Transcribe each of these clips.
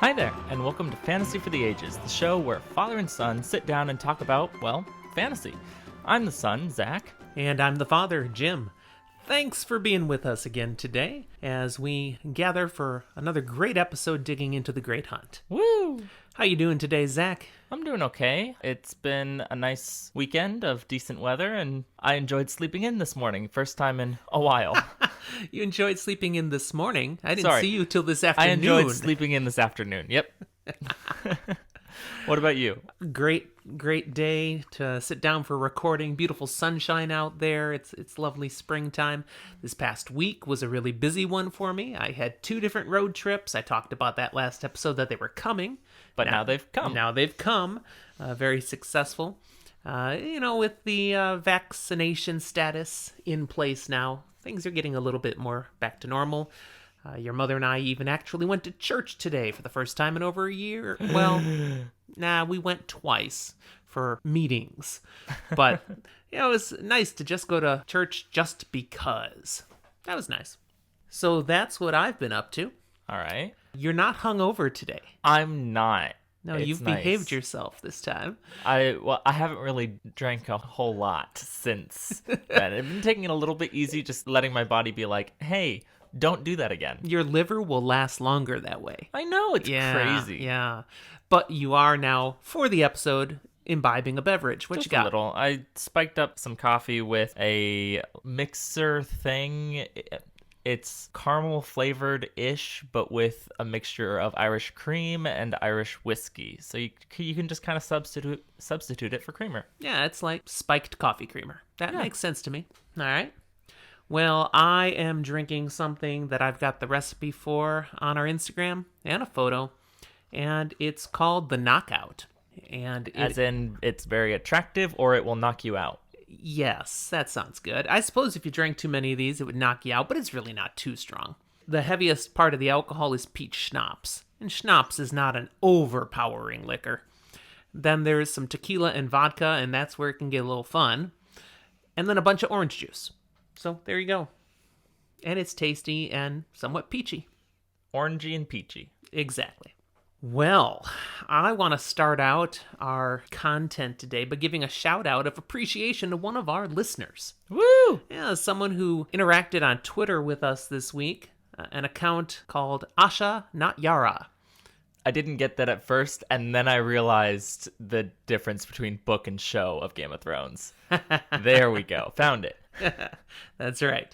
Hi there, and welcome to Fantasy for the Ages, the show where father and son sit down and talk about, well, fantasy. I'm the son, Zach. And I'm the father, Jim. Thanks for being with us again today as we gather for another great episode digging into the Great Hunt. Woo! How you doing today, Zach? I'm doing okay. It's been a nice weekend of decent weather, and I enjoyed sleeping in this morning. First time in a while. You enjoyed sleeping in this morning? I didn't see you till this afternoon. I enjoyed sleeping in this afternoon. Yep. What about you? Great day to sit down for recording. Beautiful sunshine out there. It's lovely springtime. This past week was a really busy one for me. I had 2 different road trips. I talked about that last episode that they were coming. But now they've come. Now they've come. Very successful. With the vaccination status in place now, things are getting a little bit more back to normal. Your mother and I even actually went to church today for the first time in over a year. Well, we went twice for meetings. But, it was nice to just go to church just because. That was nice. So that's what I've been up to. All right. You're not hungover today. I'm not. No, you've behaved yourself this time. I haven't really drank a whole lot since then. I've been taking it a little bit easy, just letting my body be like, hey, don't do that again. Your liver will last longer that way. I know, it's crazy. Yeah. But you are now, for the episode, imbibing a beverage. What just you got? A little. I spiked up some coffee with a mixer thing. It's caramel flavored-ish, but with a mixture of Irish cream and Irish whiskey. So you can just kind of substitute it for creamer. Yeah, it's like spiked coffee creamer. That makes sense to me. All right. Well, I am drinking something that I've got the recipe for on our Instagram and a photo, and it's called the Knockout. As in, it's very attractive, or it will knock you out. Yes, that sounds good. I suppose if you drank too many of these, it would knock you out, but it's really not too strong. The heaviest part of the alcohol is peach schnapps, and schnapps is not an overpowering liquor. Then there's some tequila and vodka, and that's where it can get a little fun. And then a bunch of orange juice. So there you go. And it's tasty and somewhat peachy. Orangey and peachy. Exactly. Well, I want to start out our content today by giving a shout out of appreciation to one of our listeners. Woo! Yeah, someone who interacted on Twitter with us this week, an account called Asha Not Yara. I didn't get that at first, and then I realized the difference between book and show of Game of Thrones. There we go. Found it. That's right.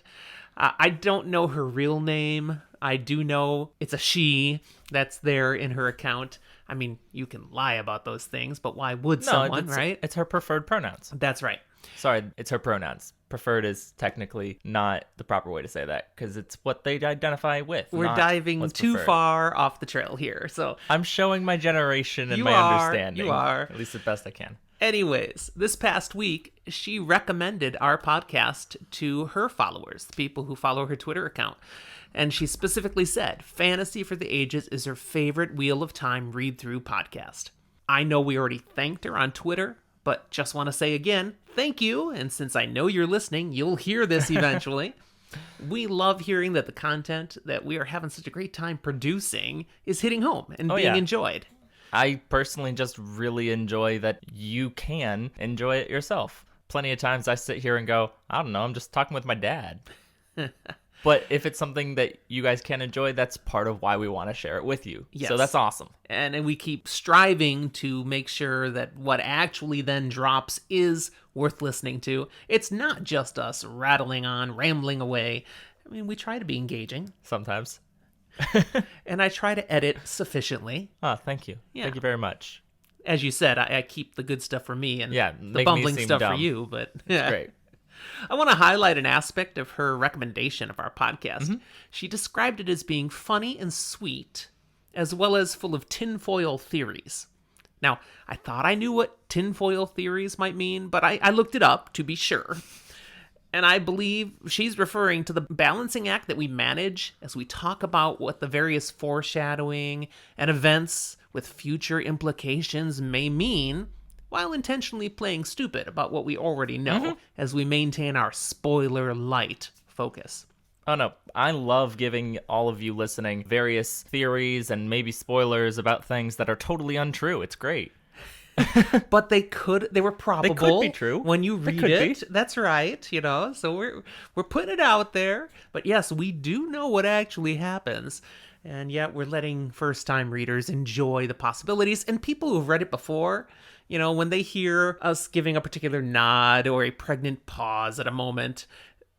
I don't know her real name. I do know it's a she that's there in her account. I mean, you can lie about those things, but why would someone, right? It's her preferred pronouns. That's right. Sorry, it's her pronouns. Preferred is technically not the proper way to say that, because it's what they identify with. We're diving too far off the trail here, so... I'm showing my generation and understanding. You are. At least the best I can. Anyways, this past week, she recommended our podcast to her followers, the people who follow her Twitter account. And she specifically said, Fantasy for the Ages is her favorite Wheel of Time read-through podcast. I know we already thanked her on Twitter, but just want to say again, thank you. And since I know you're listening, you'll hear this eventually. We love hearing that the content that we are having such a great time producing is hitting home and being enjoyed. I personally just really enjoy that you can enjoy it yourself. Plenty of times I sit here and go, I don't know, I'm just talking with my dad. But if it's something that you guys can enjoy, that's part of why we want to share it with you. Yes. So that's awesome. And we keep striving to make sure that what actually then drops is worth listening to. It's not just us rattling on, rambling away. I mean, we try to be engaging. Sometimes. And I try to edit sufficiently. Oh, thank you. Yeah. Thank you very much. As you said, I keep the good stuff for me and the make bumbling me seem stuff dumb. for you. But It's great. I want to highlight an aspect of her recommendation of our podcast. Mm-hmm. She described it as being funny and sweet, as well as full of tinfoil theories. Now, I thought I knew what tinfoil theories might mean, but I looked it up to be sure. And I believe she's referring to the balancing act that we manage as we talk about what the various foreshadowing and events with future implications may mean, while intentionally playing stupid about what we already know as we maintain our spoiler light focus. Oh no, I love giving all of you listening various theories and maybe spoilers about things that are totally untrue. It's great. But they were probable. They could be true. When you They read could it. be. That's right, So we're putting it out there. But yes, we do know what actually happens. And yet we're letting first-time readers enjoy the possibilities. And people who've read it before, when they hear us giving a particular nod or a pregnant pause at a moment,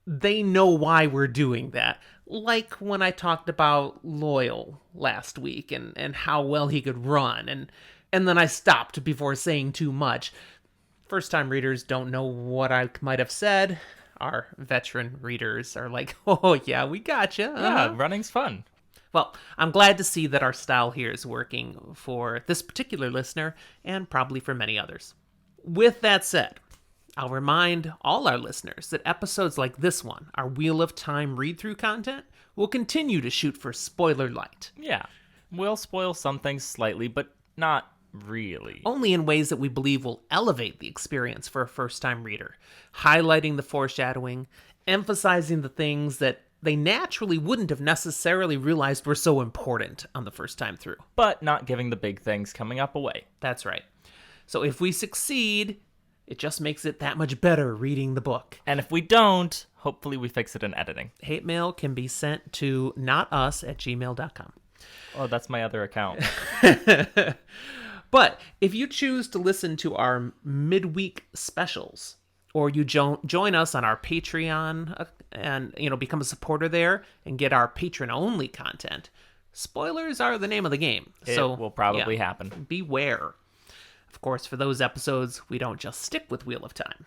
they know why we're doing that. Like when I talked about Loyal last week and how well he could run, and then I stopped before saying too much. First-time readers don't know what I might have said. Our veteran readers are like, oh yeah, we gotcha. Yeah, running's fun. Well, I'm glad to see that our style here is working for this particular listener and probably for many others. With that said, I'll remind all our listeners that episodes like this one, our Wheel of Time read-through content, will continue to shoot for spoiler light. Yeah, we'll spoil some things slightly, but not really. Only in ways that we believe will elevate the experience for a first-time reader, highlighting the foreshadowing, emphasizing the things that they naturally wouldn't have necessarily realized were so important on the first time through. But not giving the big things coming up away. That's right. So if we succeed, it just makes it that much better reading the book. And if we don't, hopefully we fix it in editing. Hate mail can be sent to notus@gmail.com. Oh, that's my other account. But if you choose to listen to our midweek specials, or you join us on our Patreon and become a supporter there and get our patron-only content, spoilers are the name of the game. It will probably happen. Beware. Of course, for those episodes, we don't just stick with Wheel of Time.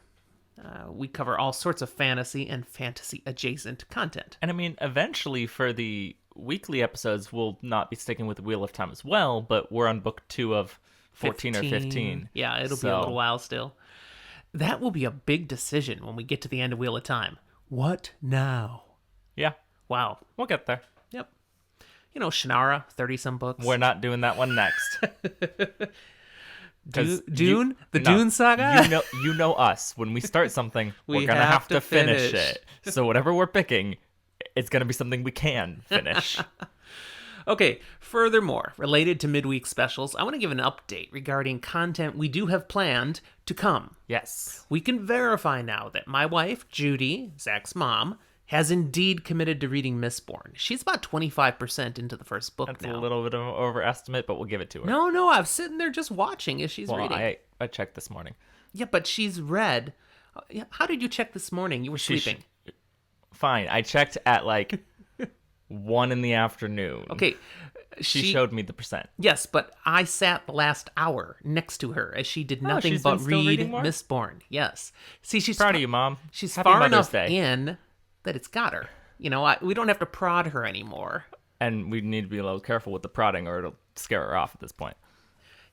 We cover all sorts of fantasy and fantasy-adjacent content. And I mean, eventually for the weekly episodes, we'll not be sticking with the Wheel of Time as well, but we're on book 2 of 14 or 15. Yeah, it'll be a little while still. That will be a big decision when we get to the end of Wheel of Time. What now? Yeah, Wow. we'll get there. Yep. Shannara, 30-some books. We're not doing that one next. Dune? Dune saga? You know us. When we start something, We we're going to have have to to finish finish. it. So whatever we're picking, it's going to be something we can finish. Okay, furthermore, related to midweek specials, I want to give an update regarding content we do have planned to come. Yes. We can verify now that my wife, Judy, Zach's mom, has indeed committed to reading Mistborn. She's about 25% into the first book That's now. a little bit of an overestimate, but we'll give it to her. No, I was sitting there just watching as she's Well, reading. I checked this morning. Yeah, but she's read. How did you check this morning? You were sleeping. Fine. I checked at like 1 in the afternoon. Okay. She showed me the percent. Yes, but I sat the last hour next to her as she did nothing she's but been still read reading more? Mistborn. Yes. See, she's Proud of you, Mom. She's Happy far Mother's enough Day. in that it's got her. We don't have to prod her anymore. And we need to be a little careful with the prodding or it'll scare her off at this point.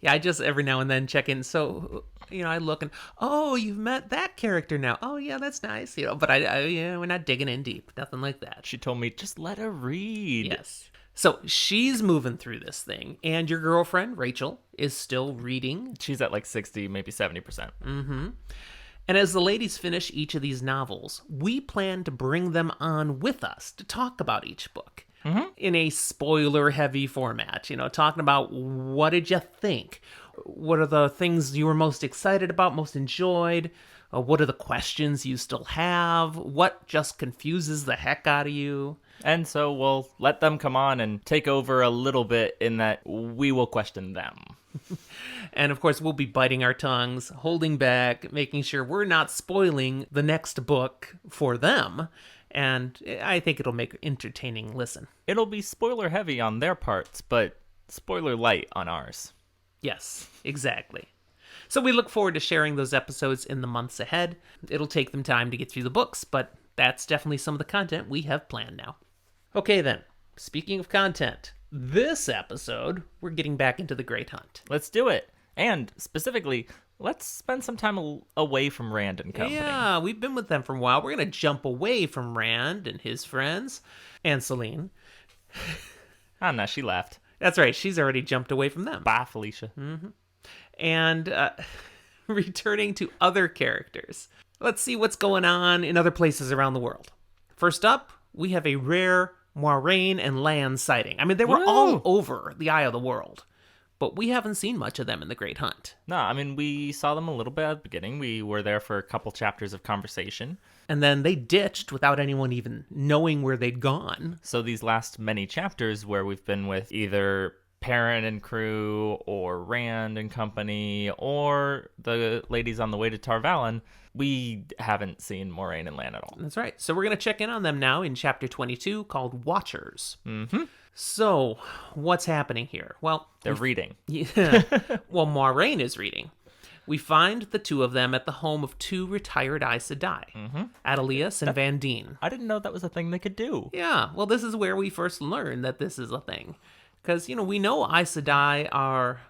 Yeah, I just every now and then check in. So, I look and, oh, you've met that character now. Oh, yeah, that's nice. But we're not digging in deep. Nothing like that. She told me, just let her read. Yes. So she's moving through this thing, and your girlfriend, Rachel, is still reading. She's at like 60, maybe 70%. And as the ladies finish each of these novels, we plan to bring them on with us to talk about each book in a spoiler-heavy format. Talking about what did you think? What are the things you were most excited about, most enjoyed? What are the questions you still have? What just confuses the heck out of you? And so we'll let them come on and take over a little bit in that we will question them. And of course, we'll be biting our tongues, holding back, making sure we're not spoiling the next book for them. And I think it'll make entertaining listen. It'll be spoiler heavy on their parts, but spoiler light on ours. Yes, exactly. So we look forward to sharing those episodes in the months ahead. It'll take them time to get through the books, but that's definitely some of the content we have planned now. Okay then, speaking of content, this episode, we're getting back into the Great Hunt. Let's do it. And specifically, let's spend some time away from Rand and company. Yeah, we've been with them for a while. We're going to jump away from Rand and his friends and Celine. Oh, no, she left. That's right, she's already jumped away from them. Bye, Felicia. And returning to other characters. Let's see what's going on in other places around the world. First up, we have a rare Moiraine and Lan sighting. I mean, they were all over the Eye of the World, but we haven't seen much of them in the Great Hunt. No, I mean, we saw them a little bit at the beginning. We were there for a couple chapters of conversation. And then they ditched without anyone even knowing where they'd gone. So these last many chapters where we've been with either Perrin and crew, or Rand and company, or the ladies on the way to Tarvalon, we haven't seen Moiraine and Lan at all. That's right. So we're going to check in on them now in chapter 22 called Watchers. Mm-hmm. So what's happening here? Well, they're reading. Yeah. Well, Moiraine is reading. We find the two of them at the home of two retired Aes Sedai, Adelius and Vandene. I didn't know that was a thing they could do. Yeah, well, this is where we first learn that this is a thing. Because, we know Aes Sedai are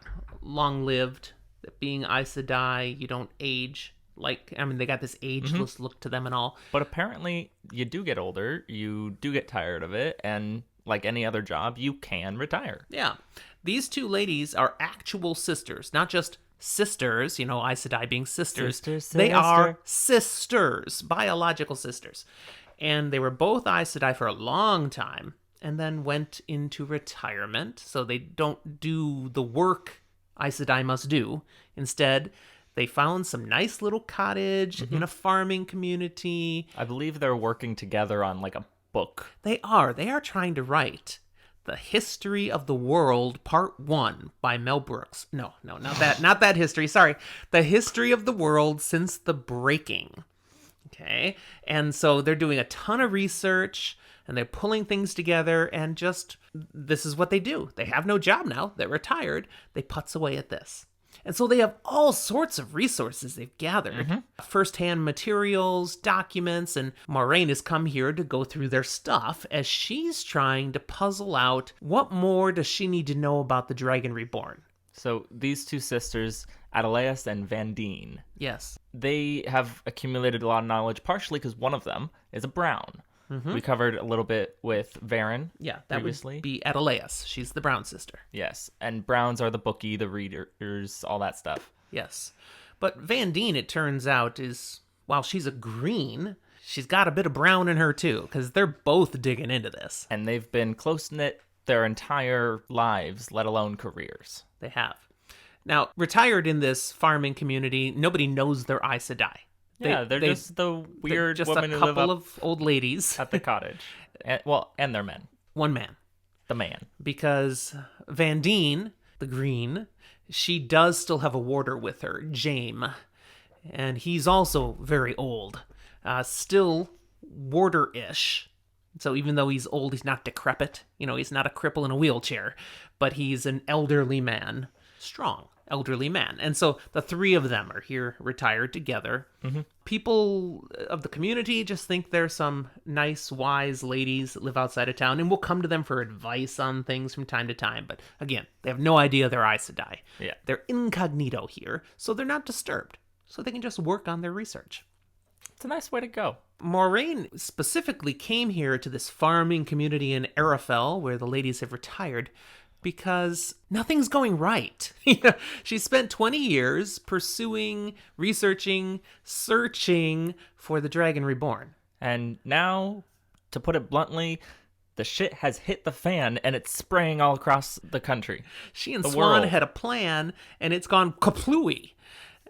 long-lived, that being Aes Sedai, you don't age. They got this ageless look to them and all. But apparently, you do get older, you do get tired of it, and like any other job, you can retire. Yeah. These two ladies are actual sisters, not just sisters, Aes Sedai being sisters. They are sisters, biological sisters. And they were both Aes Sedai for a long time, and then went into retirement, so they don't do the work Aes Sedai must do. Instead, they found some nice little cottage in a farming community. I believe they're working together on like a book. They are trying to write The History of the World, Part 1 by Mel Brooks. No, not that history. Sorry. The History of the World Since the Breaking. Okay. And so they're doing a ton of research, and they're pulling things together, and this is what they do. They have no job now. They're retired. They putz away at this. And so they have all sorts of resources they've gathered. First-hand materials, documents, and Moiraine has come here to go through their stuff as she's trying to puzzle out what more does she need to know about the Dragon Reborn. So these two sisters, Adelius and Vandene, Yes. they have accumulated a lot of knowledge, partially because one of them is a Brown. We covered a little bit with Varen previously. Would be Adelius. She's the Brown sister. Yes, and Browns are the bookie, the readers, all that stuff. Yes. But Vandene, it turns out, while she's a green, she's got a bit of brown in her too, because they're both digging into this. And they've been close-knit their entire lives, let alone careers. They have. Now, retired in this farming community, nobody knows they're Aes Sedai. They're just the weird just women a who live couple up of old ladies at the cottage. And their men. One man. The man. Because Vandene, the green, she does still have a warder with her, Jaime. And he's also very old. Still warder-ish. So even though he's old, he's not decrepit. He's not a cripple in a wheelchair. But he's an elderly man. Strong. Elderly man. And so the three of them are here retired together. People of the community just think they're some nice, wise ladies that live outside of town, and we'll come to them for advice on things from time to time. But again, they have no idea they're Aes Sedai. Yeah. They're incognito here, so they're not disturbed. So they can just work on their research. It's a nice way to go. Moiraine specifically came here to this farming community in Arafel, where the ladies have retired, because nothing's going right. She spent 20 years pursuing, researching, searching for the Dragon Reborn. And now, to put it bluntly, the shit has hit the fan and it's spraying all across the country. She and Swan had a plan, and it's gone kaplooey.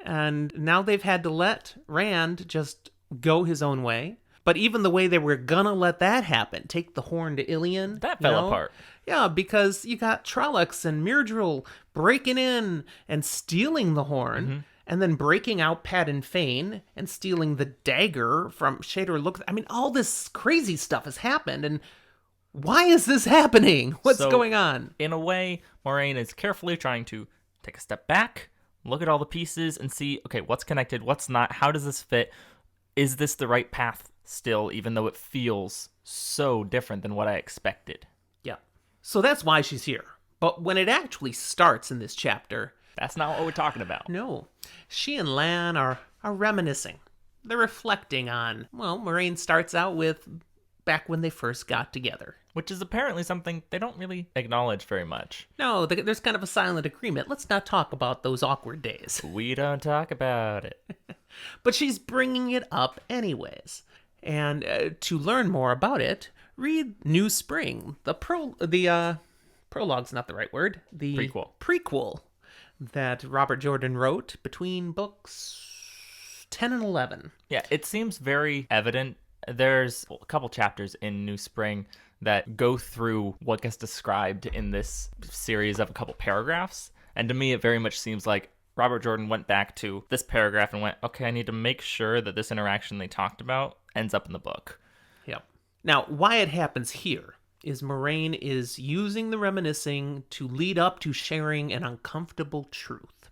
And now they've had to let Rand just go his own way. But even the way they were gonna let that happen, take the horn to Ilion. That fell apart. Yeah, because you got Trollocs and Myrdril breaking in and stealing the horn, and then breaking out Padden Fane and stealing the dagger from Shader Look. I mean, all this crazy stuff has happened, and why is this happening? What's going on? In a way, Moiraine is carefully trying to take a step back, look at all the pieces, and see, okay, what's connected, what's not, how does this fit? Is this the right path still, even though it feels so different than what I expected? Yeah. So that's why she's here. But when it actually starts in this chapter... That's not what we're talking about. No. She and Lan are reminiscing. They're reflecting on... Well, Moiraine starts out with back when they first got together. Which is apparently something they don't really acknowledge very much. No, there's kind of a silent agreement. Let's not talk about those awkward days. We don't talk about it. But she's bringing it up anyways. And to learn more about it, read New Spring, the prologue's not the right word, the prequel that Robert Jordan wrote between books 10 and 11. Yeah, it seems very evident. There's a couple chapters in New Spring that go through what gets described in this series of a couple paragraphs. And to me, it very much seems like Robert Jordan went back to this paragraph and went, okay, I need to make sure that this interaction they talked about ends up in the book. Yep. Now, why it happens here is Moiraine is using the reminiscing to lead up to sharing an uncomfortable truth.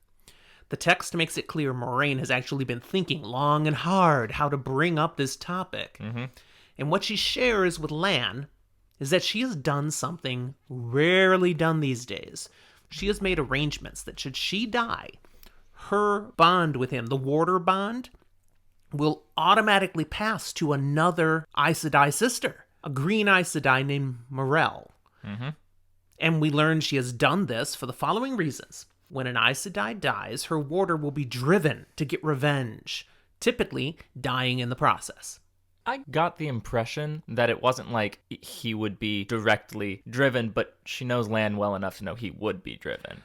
The text makes it clear Moiraine has actually been thinking long and hard how to bring up this topic. Mm-hmm. And what she shares with Lan is that she has done something rarely done these days. She has made arrangements that should she die, her bond with him, the warder bond, will automatically pass to another Aes Sedai sister, a green Aes Sedai named Morel. Mm-hmm. And we learn she has done this for the following reasons. When an Aes Sedai dies, her warder will be driven to get revenge, typically dying in the process. I got the impression that it wasn't like he would be directly driven, but she knows Lan well enough to know he would be driven.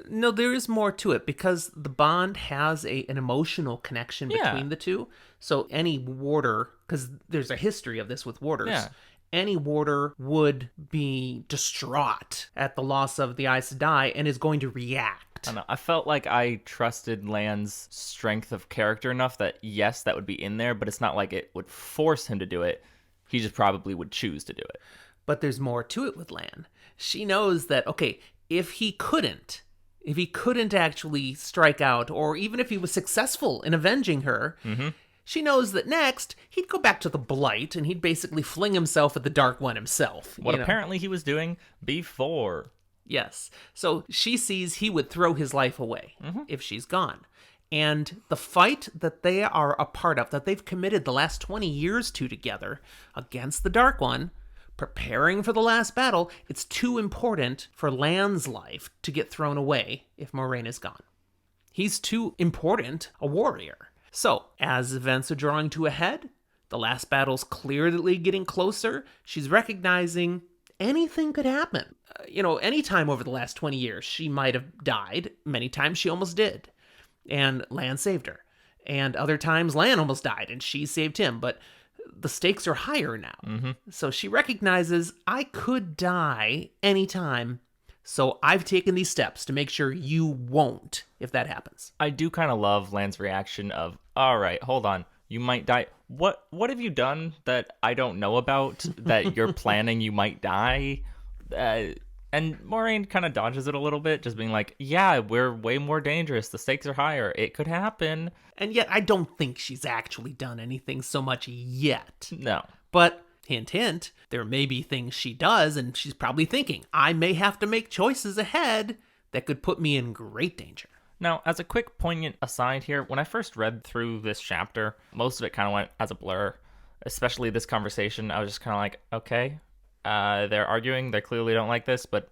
No, there is more to it because the bond has an emotional connection between the two. So any warder, because there's a history of this with warders, any warder would be distraught at the loss of the Aes Sedai and is going to react. I don't know. I felt like I trusted Lan's strength of character enough that, yes, that would be in there, but it's not like it would force him to do it. He just probably would choose to do it. But there's more to it with Lan. She knows that, okay, if he couldn't actually strike out, or even if he was successful in avenging her, she knows that next he'd go back to the Blight and he'd basically fling himself at the Dark One himself. What apparently he was doing before. Yes. So she sees he would throw his life away if she's gone. And the fight that they are a part of, that they've committed the last 20 years to together against the Dark One, preparing for the last battle, it's too important for Lan's life to get thrown away if Moiraine is gone. He's too important a warrior. So, as events are drawing to a head, the last battle's clearly getting closer, she's recognizing anything could happen. Any time over the last 20 years, she might have died. Many times she almost did. And Lan saved her. And other times Lan almost died and she saved him. But the stakes are higher now. So she recognizes, I could die anytime. So I've taken these steps to make sure you won't if that happens. I do kind of love Lan's reaction of, all right, hold on. You might die. What have you done that I don't know about that you're planning you might die? And Moiraine kind of dodges it a little bit, just being like, yeah, we're way more dangerous. The stakes are higher. It could happen. And yet I don't think she's actually done anything so much yet. No. But hint, hint, there may be things she does, and she's probably thinking, I may have to make choices ahead that could put me in great danger. Now, as a quick poignant aside here, when I first read through this chapter, most of it kind of went as a blur. Especially this conversation, I was just kind of like, okay, they're arguing, they clearly don't like this, but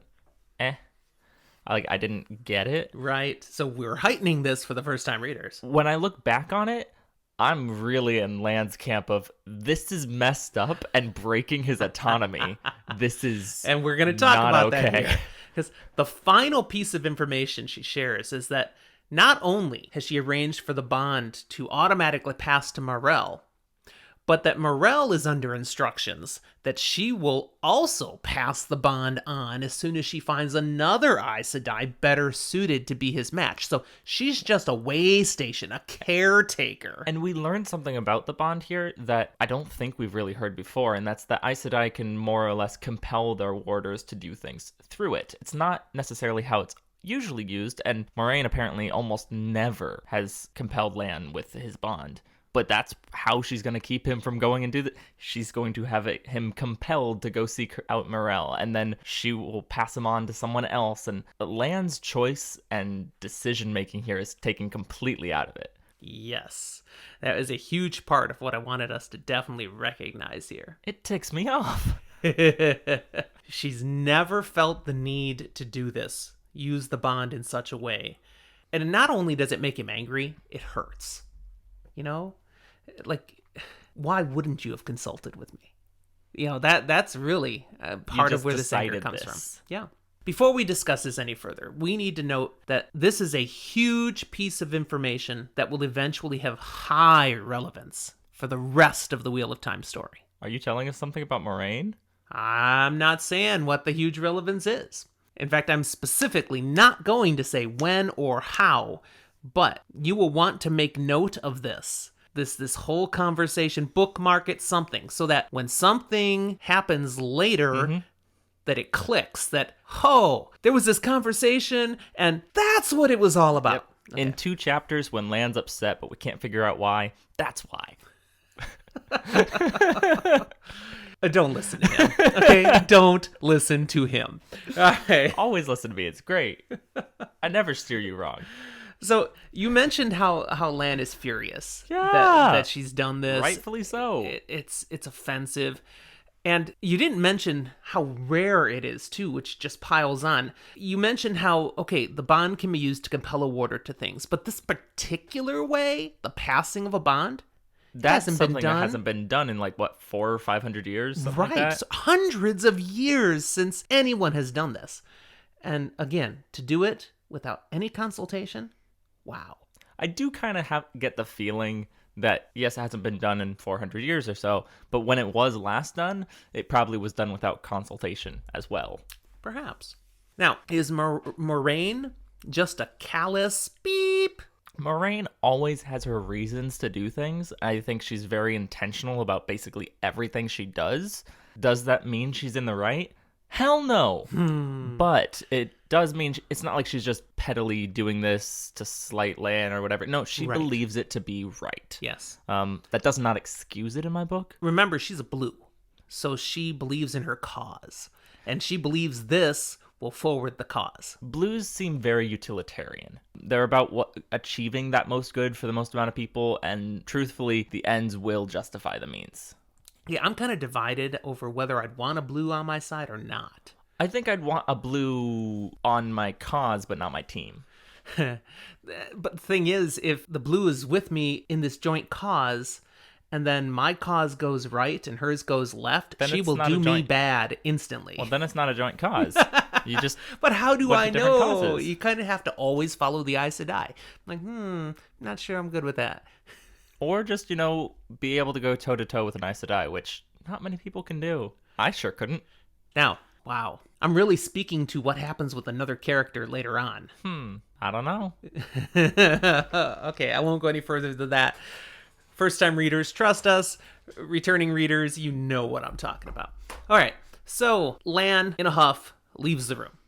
I didn't get it. Right, so we're heightening this for the first-time readers. When I look back on it, I'm really in Lan's camp of, this is messed up and breaking his autonomy. This is and we're going to talk about okay. that here. Because the final piece of information she shares is that not only has she arranged for the bond to automatically pass to Morel, but that Morel is under instructions that she will also pass the bond on as soon as she finds another Aes Sedai better suited to be his match. So she's just a way station, a caretaker. And we learned something about the bond here that I don't think we've really heard before, and that's that Aes Sedai can more or less compel their warders to do things through it. It's not necessarily how it's usually used, and Moiraine apparently almost never has compelled Lan with his bond. But that's how she's going to keep him from going and do that. She's going to have him compelled to go seek out Morel, and then she will pass him on to someone else. And Lan's choice and decision-making here is taken completely out of it. Yes. That is a huge part of what I wanted us to definitely recognize here. It ticks me off. She's never felt the need to do this, use the bond in such a way. And not only does it make him angry, it hurts. Like, why wouldn't you have consulted with me? that's really part of just where this anger decided comes this. from. Yeah. Before we discuss this any further, we need to note that this is a huge piece of information that will eventually have high relevance for the rest of the Wheel of Time story. Are you telling us something about Moiraine? I'm not saying what the huge relevance is. In fact, I'm specifically not going to say when or how, but you will want to make note of this whole conversation, bookmark it, something, so that when something happens later, that it clicks, that, oh, there was this conversation, and that's what it was all about. Yep. Okay. In 2 chapters, when Lan's upset, but we can't figure out why, that's why. Don't listen to him, okay? Don't listen to him. Okay. Always listen to me. It's great. I never steer you wrong. So you mentioned how Lan is furious that she's done this. Rightfully so. It's offensive. And you didn't mention how rare it is, too, which just piles on. You mentioned how, okay, the bond can be used to compel a warder to things, but this particular way, the passing of a bond, that's something that hasn't been done in 400 or 500 years. Right, like that. So hundreds of years since anyone has done this. And again, to do it without any consultation, wow. I do kind of get the feeling that, yes, it hasn't been done in 400 years or so, but when it was last done, it probably was done without consultation as well. Perhaps. Now, is Moiraine just a callous beep? Moiraine always has her reasons to do things. I think she's very intentional about basically everything she does. Does that mean she's in the right? Hell no. But it does mean it's not like she's just pettily doing this to slight Lan or whatever. No, she believes it to be right. Yes. That does not excuse it in my book. Remember, she's a blue, so she believes in her cause, and she believes this will forward the cause. Blues seem very utilitarian. They're about achieving that most good for the most amount of people, and truthfully, the ends will justify the means. Yeah, I'm kind of divided over whether I'd want a blue on my side or not. I think I'd want a blue on my cause, but not my team. But the thing is, if the blue is with me in this joint cause, and then my cause goes right and hers goes left, then she will do me bad instantly. Well, then it's not a joint cause. You just. But how do I know? Causes. You kind of have to always follow the Aes Sedai. Not sure I'm good with that. Or just, be able to go toe-to-toe with an Aes Sedai, which not many people can do. I sure couldn't. Now, wow. I'm really speaking to what happens with another character later on. I don't know. Okay, I won't go any further than that. First-time readers, trust us. Returning readers, you know what I'm talking about. All right, so Lan, in a huff, leaves the room.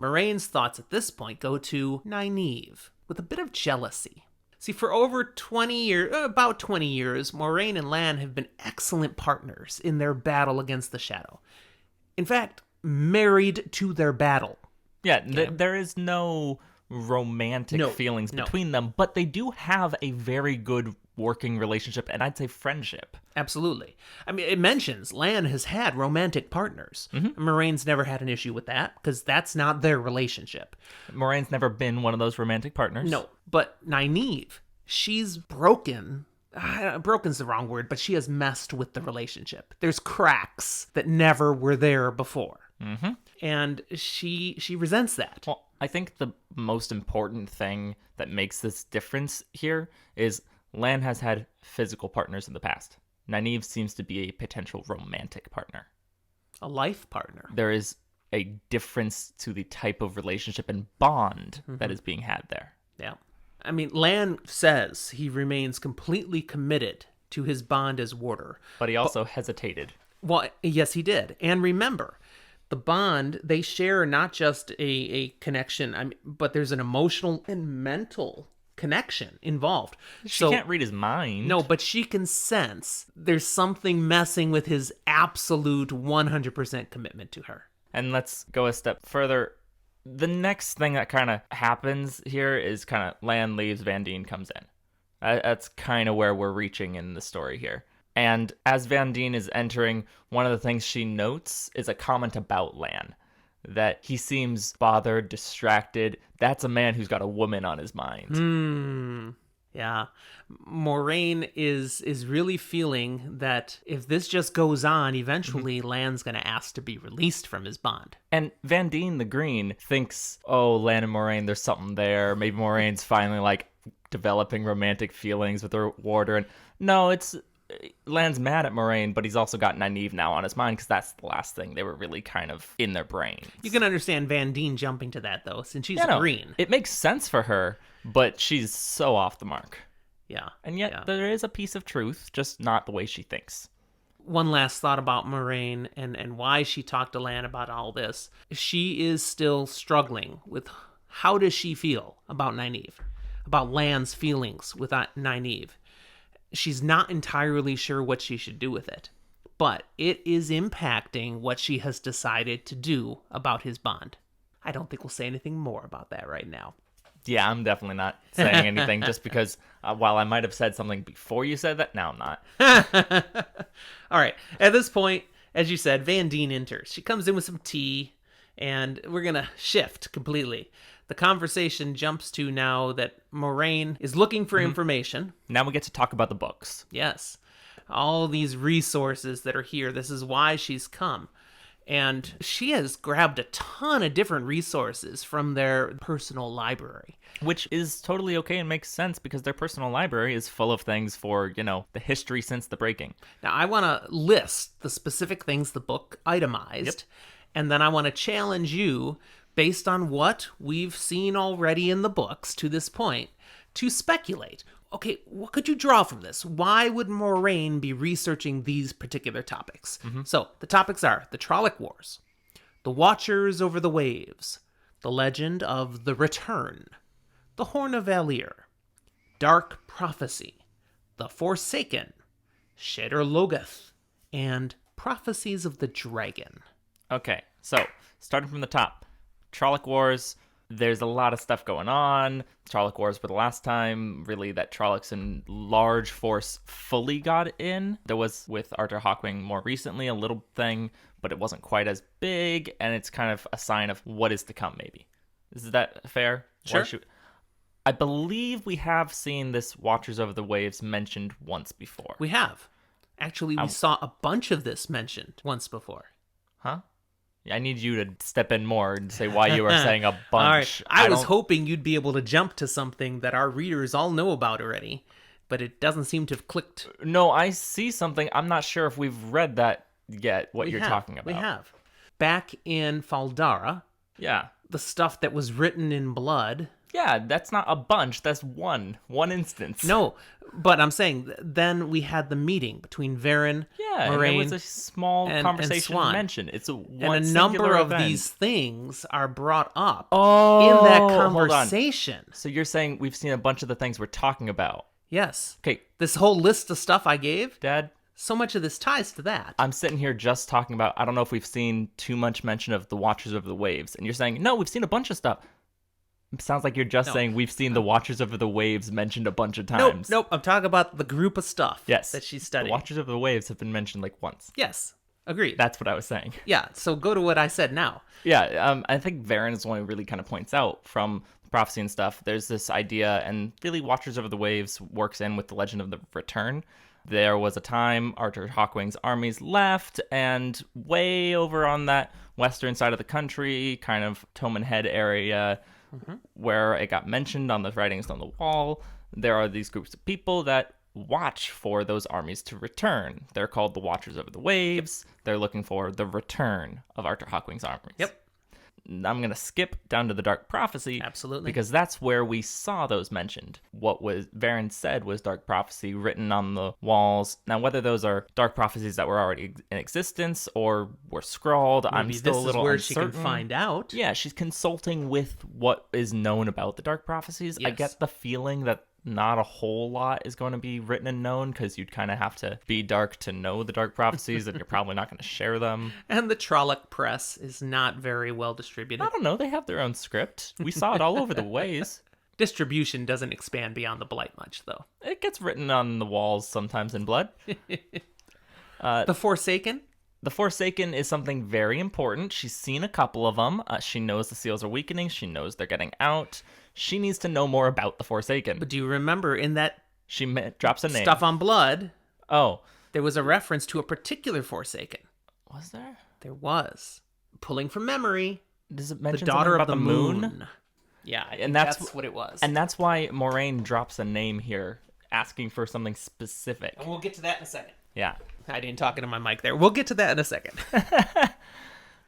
Moraine's thoughts at this point go to Nynaeve, with a bit of jealousy. See, for over 20 years, about 20 years, Moiraine and Lan have been excellent partners in their battle against the Shadow. In fact, married to their battle. Yeah, there is no romantic feelings between them, but they do have a very good working relationship, and I'd say friendship. Absolutely. I mean, it mentions Lan has had romantic partners. Moraine's never had an issue with that, because that's not their relationship. Moraine's never been one of those romantic partners. No, but Nynaeve, she's broken. Broken's the wrong word, but she has messed with the relationship. There's cracks that never were there before. And she resents that. Well, I think the most important thing that makes this difference here is Lan has had physical partners in the past. Nynaeve seems to be a potential romantic partner. A life partner. There is a difference to the type of relationship and bond that is being had there. Yeah. I mean, Lan says he remains completely committed to his bond as warder. But he also hesitated. Well, yes, he did. And remember, the bond, they share not just a connection, but there's an emotional and mental connection involved. She can't read his mind. No, but she can sense there's something messing with his absolute 100% commitment to her. And let's go a step further. The next thing that kind of happens here is kind of Lan leaves, Vandene comes in. That's kind of where we're reaching in the story here. And as Vandene is entering, one of the things she notes is a comment about Lan. That he seems bothered, distracted. That's a man who's got a woman on his mind. Yeah. Moiraine is really feeling that if this just goes on, eventually Lan's going to ask to be released from his bond. And Van Dien the Green thinks, oh, Lan and Moiraine, there's something there. Maybe Moraine's finally, like, developing romantic feelings with her warder. And no, it's... Lan's mad at Moiraine, but he's also got Nynaeve now on his mind because that's the last thing they were really kind of in their brains. You can understand Van Dien jumping to that, though, since she's green. It makes sense for her, but she's so off the mark. Yeah. And yet there is a piece of truth, just not the way she thinks. One last thought about Moiraine and why she talked to Lan about all this. She is still struggling with how does she feel about Nynaeve, about Lan's feelings with Nynaeve. She's not entirely sure what she should do with it, but it is impacting what she has decided to do about his bond. I don't think we'll say anything more about that right now. Yeah, I'm definitely not saying anything just because while I might have said something before you said that, now I'm not. All right. At this point, as you said, Van Dien enters. She comes in with some tea, and we're going to shift completely. The conversation jumps to now that Moiraine is looking for information. Now we get to talk about the books. Yes. All these resources that are here. This is why she's come. And she has grabbed a ton of different resources from their personal library. Which is totally okay and makes sense because their personal library is full of things for, the history since the breaking. Now, I want to list the specific things the book itemized. And then I want to challenge you, based on what we've seen already in the books to this point, to speculate. Okay, what could you draw from this? Why would Moiraine be researching these particular topics? So, the topics are the Trolloc Wars, the Watchers over the Waves, the legend of the Return, the Horn of Valeer, Dark Prophecy, the Forsaken, Shadar Logoth, and Prophecies of the Dragon. Okay, so, starting from the top. Trolloc Wars, there's a lot of stuff going on. Trolloc Wars were the last time, really, that Trollocs in large force fully got in. There was, with Arthur Hawkwing more recently, a little thing, but it wasn't quite as big, and it's kind of a sign of what is to come, maybe. Is that fair? Sure. I believe we have seen this Watchers Over the Waves mentioned once before. We have. Actually, we saw a bunch of this mentioned once before. Huh? I need you to step in more and say why you are saying a bunch. All right. I was hoping you'd be able to jump to something that our readers all know about already, but it doesn't seem to have clicked. No, I see something. I'm not sure if we've read that yet, what you're talking about. We have. Back in Faldara, yeah, the stuff that was written in blood. Yeah, that's not a bunch. That's one instance. No, but I'm saying then we had the meeting between Varen, Moiraine, and there was a small conversation and mentioned. It's one and a number of event. these things are brought up in that conversation. So you're saying we've seen a bunch of the things we're talking about. Yes. Okay. This whole list of stuff I gave, Dad, so much of this ties to that. I'm sitting here just talking about, I don't know if we've seen too much mention of the Watchers of the Waves. And you're saying, no, we've seen a bunch of stuff. It sounds like you're just saying we've seen the Watchers of the Waves mentioned a bunch of times. Nope. I'm talking about the group of stuff that she's studying. The Watchers of the Waves have been mentioned like once. Yes. Agreed. That's what I was saying. Yeah, so go to what I said now. Yeah, I think Varen is the one who really kind of points out from the prophecy and stuff. There's this idea, and really Watchers of the Waves works in with the legend of the Return. There was a time Arthur Hawkwing's armies left, and way over on that western side of the country, kind of Toman Head area, where it got mentioned on the writings on the wall, there are these groups of people that watch for those armies to return. They're called the Watchers of the Waves. They're looking for the return of Arthur Hawkwing's armies. Yep. I'm going to skip down to the Dark Prophecy. Absolutely. Because that's where we saw those mentioned. What was Varen said was Dark Prophecy written on the walls. Now, whether those are Dark Prophecies that were already in existence or were scrawled, Maybe I'm still a little where uncertain. She can find out. Yeah, she's consulting with what is known about the Dark Prophecies. Yes. I get the feeling that not a whole lot is going to be written and known because you'd kind of have to be dark to know the Dark Prophecies and you're probably not going to share them. And the Trolloc press is not very well distributed. I don't know. They have their own script. We saw it all over the ways. Distribution doesn't expand beyond the Blight much, though. It gets written on the walls sometimes in blood. The Forsaken? The Forsaken is something very important. She's seen a couple of them. She knows the seals are weakening. She knows they're getting out. She needs to know more about the Forsaken. But do you remember in that Drops a name. Stuff on Blood, Oh. there was a reference to a particular Forsaken. Was there? There was. Pulling from memory, Does it the mention daughter something of about the moon. Yeah, And that's what it was. And that's why Moiraine drops a name here, asking for something specific. And we'll get to that in a second. Yeah. I didn't talk into my mic there. We'll get to that in a second.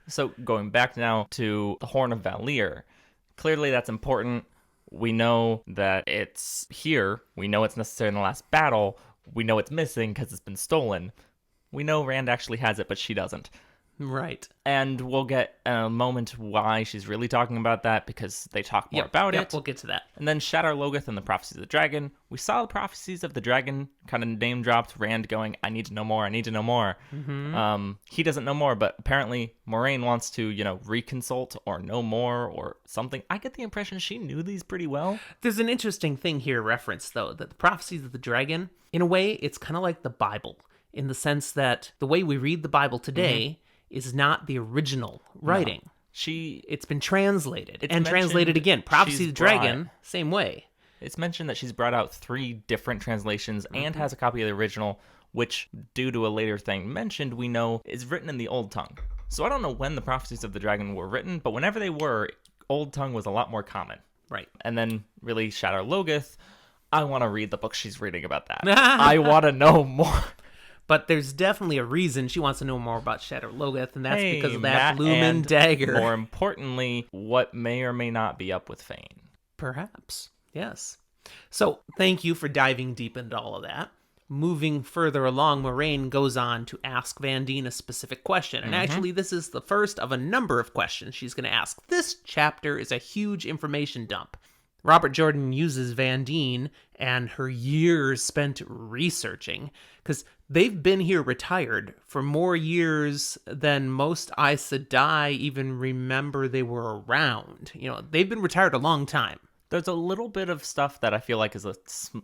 So going back now to the Horn of Valeer, clearly that's important. We know that it's here. We know it's necessary in the last battle. We know it's missing because it's been stolen. We know Rand actually has it, but she doesn't. Right. And we'll get a moment why she's really talking about that, because they talk more about it. We'll get to that. And then Shadar Logoth and the Prophecies of the Dragon. We saw the Prophecies of the Dragon kind of name dropped, Rand going, I need to know more, I need to know more. Mm-hmm. He doesn't know more, but apparently Moiraine wants to, reconsult or know more or something. I get the impression she knew these pretty well. There's an interesting thing here referenced, though, that the Prophecies of the Dragon, in a way, it's kind of like the Bible, in the sense that the way we read the Bible today is not the original writing. No. It's been translated and translated again. Prophecy of the Dragon, same way. It's mentioned that she's brought out 3 different translations and has a copy of the original, which, due to a later thing mentioned, we know is written in the Old Tongue. So I don't know when the Prophecies of the Dragon were written, but whenever they were, Old Tongue was a lot more common. Right. And then, really, Shadar Logoth, I want to read the book she's reading about that. I want to know more. But there's definitely a reason she wants to know more about Shadar Logoth, and that's because of that bloomin' dagger. More importantly, what may or may not be up with Fane. Perhaps, yes. So, thank you for diving deep into all of that. Moving further along, Moiraine goes on to ask Vandene a specific question. And actually, this is the first of a number of questions she's going to ask. This chapter is a huge information dump. Robert Jordan uses Vandene and her years spent researching, because they've been here retired for more years than most Aes Sedai even remember they were around. They've been retired a long time. There's a little bit of stuff that I feel like is a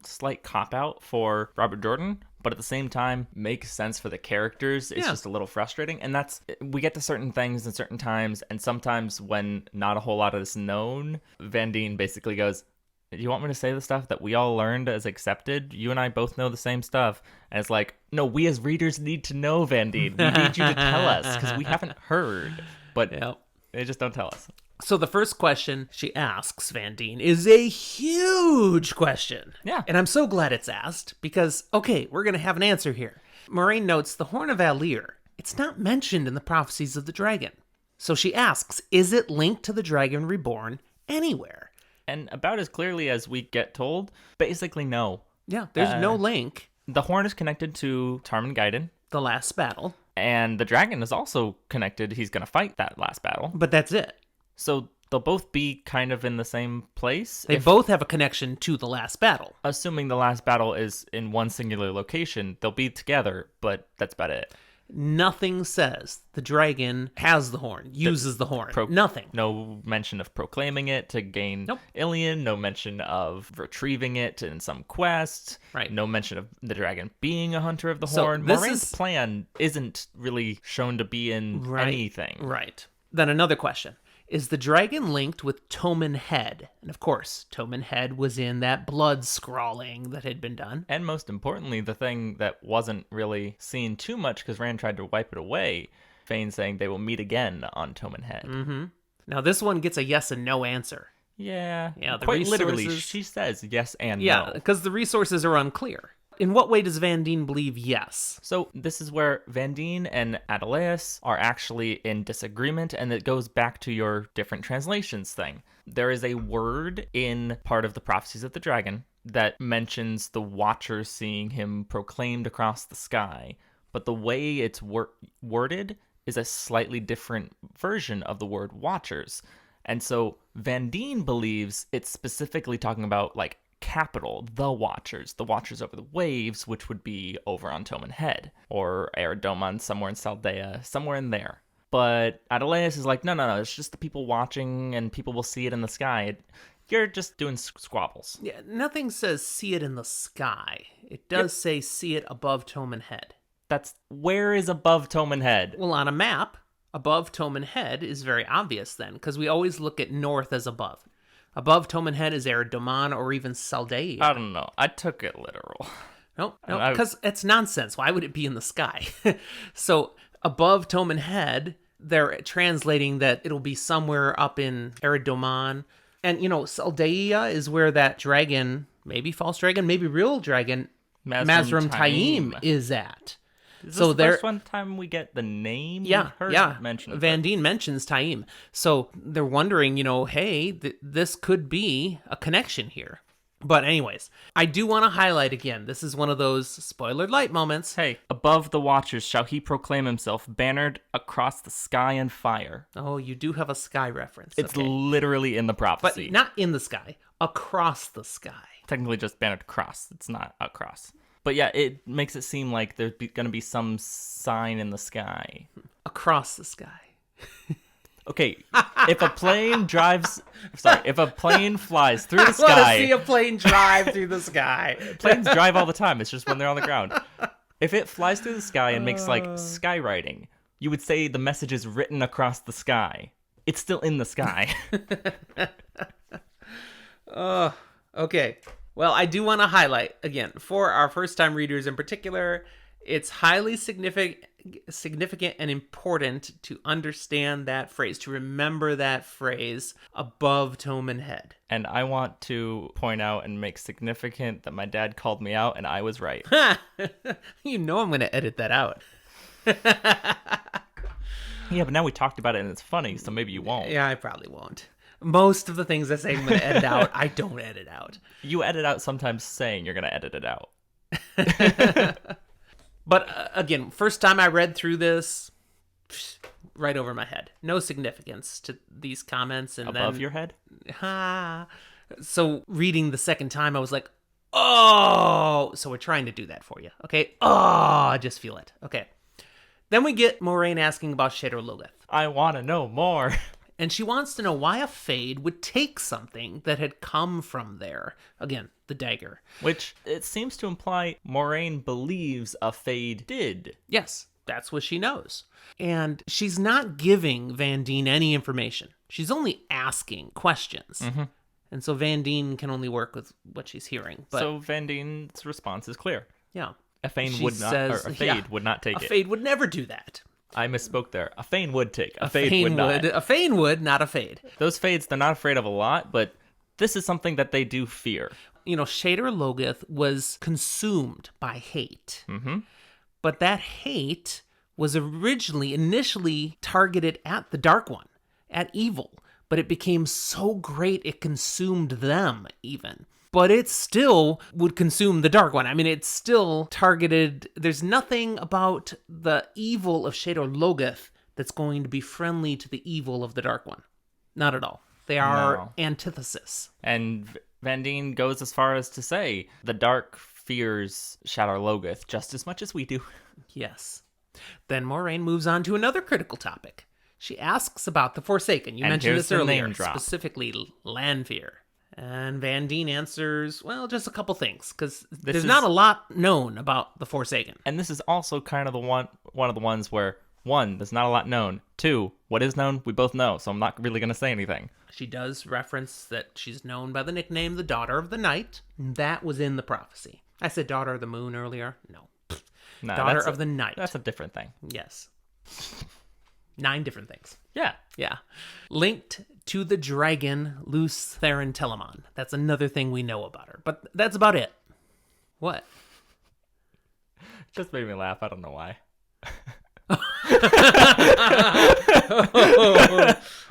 slight cop-out for Robert Jordan, but at the same time makes sense for the characters. It's just a little frustrating. And we get to certain things in certain times, and sometimes when not a whole lot of this is known, Vandene basically goes, do you want me to say the stuff that we all learned as accepted? You and I both know the same stuff. And it's like, no, we as readers need to know, Vandene. We need you to tell us, because we haven't heard. But they just don't tell us. So the first question she asks Vandene is a huge question. Yeah. And I'm so glad it's asked, because, okay, we're going to have an answer here. Moiraine notes the Horn of Valeer. It's not mentioned in the Prophecies of the Dragon. So she asks, is it linked to the Dragon Reborn anywhere? And about as clearly as we get told, basically no. Yeah, there's no link. The horn is connected to Tarmin Gaiden. The last battle. And the dragon is also connected. He's going to fight that last battle. But that's it. So they'll both be kind of in the same place. They both have a connection to the last battle. Assuming the last battle is in one singular location, they'll be together, but that's about it. Nothing says the dragon has the horn, uses the horn. Nothing. No mention of proclaiming it to gain Ilion. No mention of retrieving it in some quest. Right. No mention of the dragon being a hunter of the horn. Moraine's plan isn't really shown to be in anything. Right. Then another question. Is the dragon linked with Toman Head? And of course, Toman Head was in that blood scrawling that had been done. And most importantly, the thing that wasn't really seen too much because Rand tried to wipe it away, Fane saying they will meet again on Toman Head. Mm-hmm. Now this one gets a yes and no answer. Yeah. The quite resources... literally, she says yes and no. Yeah, because the resources are unclear. In what way does Vandene believe yes? So this is where Vandene and Adeleas are actually in disagreement, and it goes back to your different translations thing. There is a word in part of the Prophecies of the Dragon that mentions the Watchers seeing him proclaimed across the sky, but the way it's worded is a slightly different version of the word Watchers. And so Vandene believes it's specifically talking about, like, capital, the Watchers over the waves, which would be over on Toman Head, or Eredomon somewhere in Saldea, somewhere in there. But Adeleas is like, no, it's just the people watching, and people will see it in the sky. You're just doing squabbles. Yeah, nothing says see it in the sky. It does say see it above Toman Head. Where is above Toman Head? Well, on a map, above Toman Head is very obvious then, because we always look at north as above. Above Toman Head is Eridoman or even Saldaea. I don't know. I took it literal. No, because it's nonsense. Why would it be in the sky? So above Toman Head, they're translating that it'll be somewhere up in Eridoman. And, Saldaea is where that dragon, maybe false dragon, maybe real dragon, Mazrim Taim is at. Is this the first one time we get the name? Yeah, mentioned it. Van Dien mentions Taim. So they're wondering, hey, this could be a connection here. But anyways, I do want to highlight again, this is one of those spoiler light moments. Hey, above the watchers shall he proclaim himself, bannered across the sky and fire. Oh, you do have a sky reference. It's literally in the prophecy. But not in the sky, across the sky. Technically just bannered across. It's not across. But yeah, it makes it seem like there's going to be some sign in the sky. Across the sky. Okay, if a plane flies through the sky... I want to see a plane drive through the sky. Planes drive all the time. It's just when they're on the ground. If it flies through the sky and makes, skywriting, you would say the message is written across the sky. It's still in the sky. Okay. Well, I do want to highlight, again, for our first-time readers in particular, it's highly significant and important to understand that phrase, to remember that phrase, above Toman Head. And I want to point out and make significant that my dad called me out and I was right. You know I'm going to edit that out. Yeah, but now we talked about it and it's funny, so maybe you won't. Yeah, I probably won't. Most of the things I say I'm going to edit out, I don't edit out. You edit out sometimes saying you're going to edit it out. But again, first time I read through this, right over my head. No significance to these comments. And above your head? So reading the second time, I was like, oh! So we're trying to do that for you. Okay? Oh, I just feel it. Okay. Then we get Moiraine asking about Shadar Logoth. I want to know more. And she wants to know why a Fade would take something that had come from there. Again, the dagger. Which, it seems to imply Moiraine believes a Fade did. Yes, that's what she knows. And she's not giving Van Dien any information. She's only asking questions. Mm-hmm. And so Van Dien can only work with what she's hearing. But, so Van Dien's response is clear. Yeah. A Fade would not take it. A Fade would never do that. I misspoke there. A Fane would take. A Fade would not. A Fane would, not a Fade. Those Fades, they're not afraid of a lot, but this is something that they do fear. Shadar Logoth was consumed by hate. Mm-hmm. But that hate was initially targeted at the Dark One, at evil. But it became so great it consumed them, even. But it still would consume the Dark One. I mean, it's still targeted. There's nothing about the evil of Shadar Logoth that's going to be friendly to the evil of the Dark One. Not at all. They are antithesis. And Van Dien goes as far as to say, the Dark fears Shadar Logoth just as much as we do. Yes. Then Moiraine moves on to another critical topic. She asks about the Forsaken. You mentioned this earlier, specifically Lanfear. And Van Dien answers, well, just a couple things, because there's not a lot known about the Forsaken. And this is also kind of one of the ones where, one, there's not a lot known. Two, what is known, we both know, so I'm not really going to say anything. She does reference that she's known by the nickname the Daughter of the Night. That was in the prophecy. I said Daughter of the Moon earlier. No. Daughter of the Night. That's a different thing. Yes. 9 different things. Yeah. Linked to the dragon Luce Theron Telamon. That's another thing we know about her. But that's about it. What? Just made me laugh. I don't know why.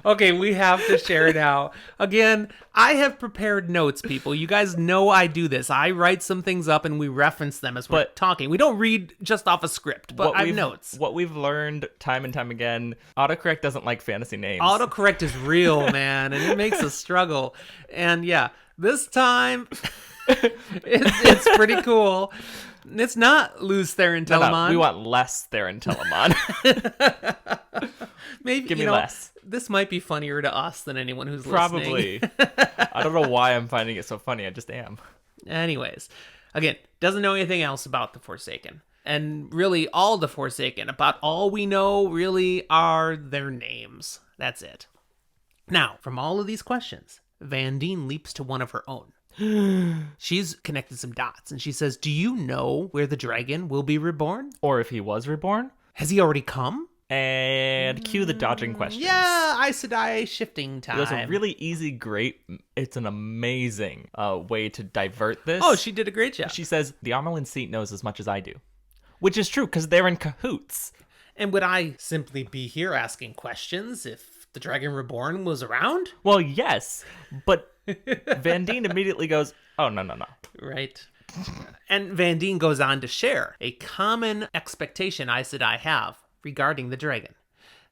Okay, we have to share now. Again, I have prepared notes, people. You guys know I do this. I write some things up and we reference them as we're talking. We don't read just off a script, but I have notes. What we've learned time and time again, autocorrect doesn't like fantasy names. Autocorrect is real, man, and it makes us struggle. And yeah, this time it's pretty cool. It's not Luce Theron Telamon. No, we want less Theron Telamon. Maybe give me less. This might be funnier to us than anyone who's listening. I don't know why I'm finding it so funny. I just am. Anyways, again, doesn't know anything else about the Forsaken. And really, all the Forsaken, about all we know really are their names. That's it. Now, from all of these questions, Vandene leaps to one of her own. She's connected some dots, and she says, do you know where the dragon will be reborn? Or if he was reborn. Has he already come? And cue the dodging questions. Yeah, Aes Sedai shifting time. It's a really easy, great, it's an amazing way to divert this. Oh, she did a great job. She says, the Amelin seat knows as much as I do. Which is true, because they're in cahoots. And would I simply be here asking questions if the Dragon Reborn was around? Well, yes, but Vandene immediately goes, oh, no. Right. And Vandene goes on to share a common expectation Aes Sedai have regarding the dragon.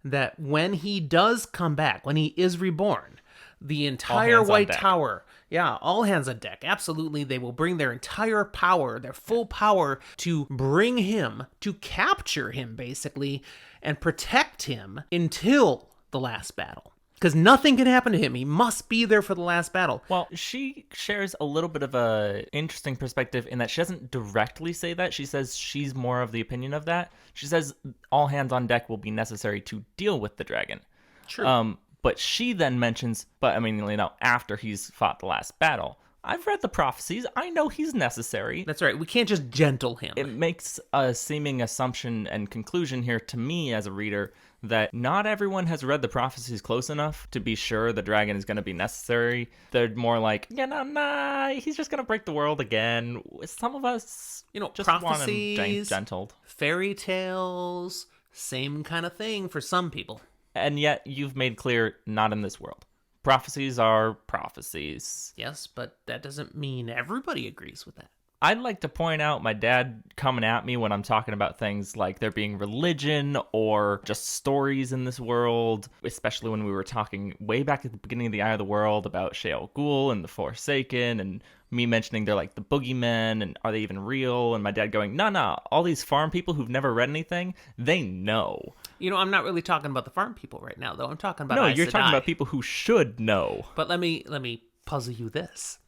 That when he does come back, when he is reborn, the entire White Tower, all hands on deck, absolutely, they will bring their entire power, their full power to bring him, to capture him, basically, and protect him until the last battle. Because nothing can happen to him. He must be there for the last battle. Well, she shares a little bit of a interesting perspective in that she doesn't directly say that. She says she's more of the opinion of that. She says all hands on deck will be necessary to deal with the dragon. True. But she then mentions, after he's fought the last battle. I've read the prophecies. I know he's necessary. That's right. We can't just gentle him. It makes a seeming assumption and conclusion here to me as a reader that not everyone has read the prophecies close enough to be sure the dragon is going to be necessary. They're more like, he's just going to break the world again. Some of us, just want him gentled. Fairy tales, same kind of thing for some people. And yet you've made clear, not in this world. Prophecies are prophecies. Yes, but that doesn't mean everybody agrees with that. I'd like to point out my dad coming at me when I'm talking about things like there being religion or just stories in this world, especially when we were talking way back at the beginning of the Eye of the World about Sheol Ghul and the Forsaken, and me mentioning they're like the boogeymen and are they even real? And my dad going, no, all these farm people who've never read anything, they know. I'm not really talking about the farm people right now, though. I'm talking about Aes Sedai. Talking about people who should know. But let me puzzle you this.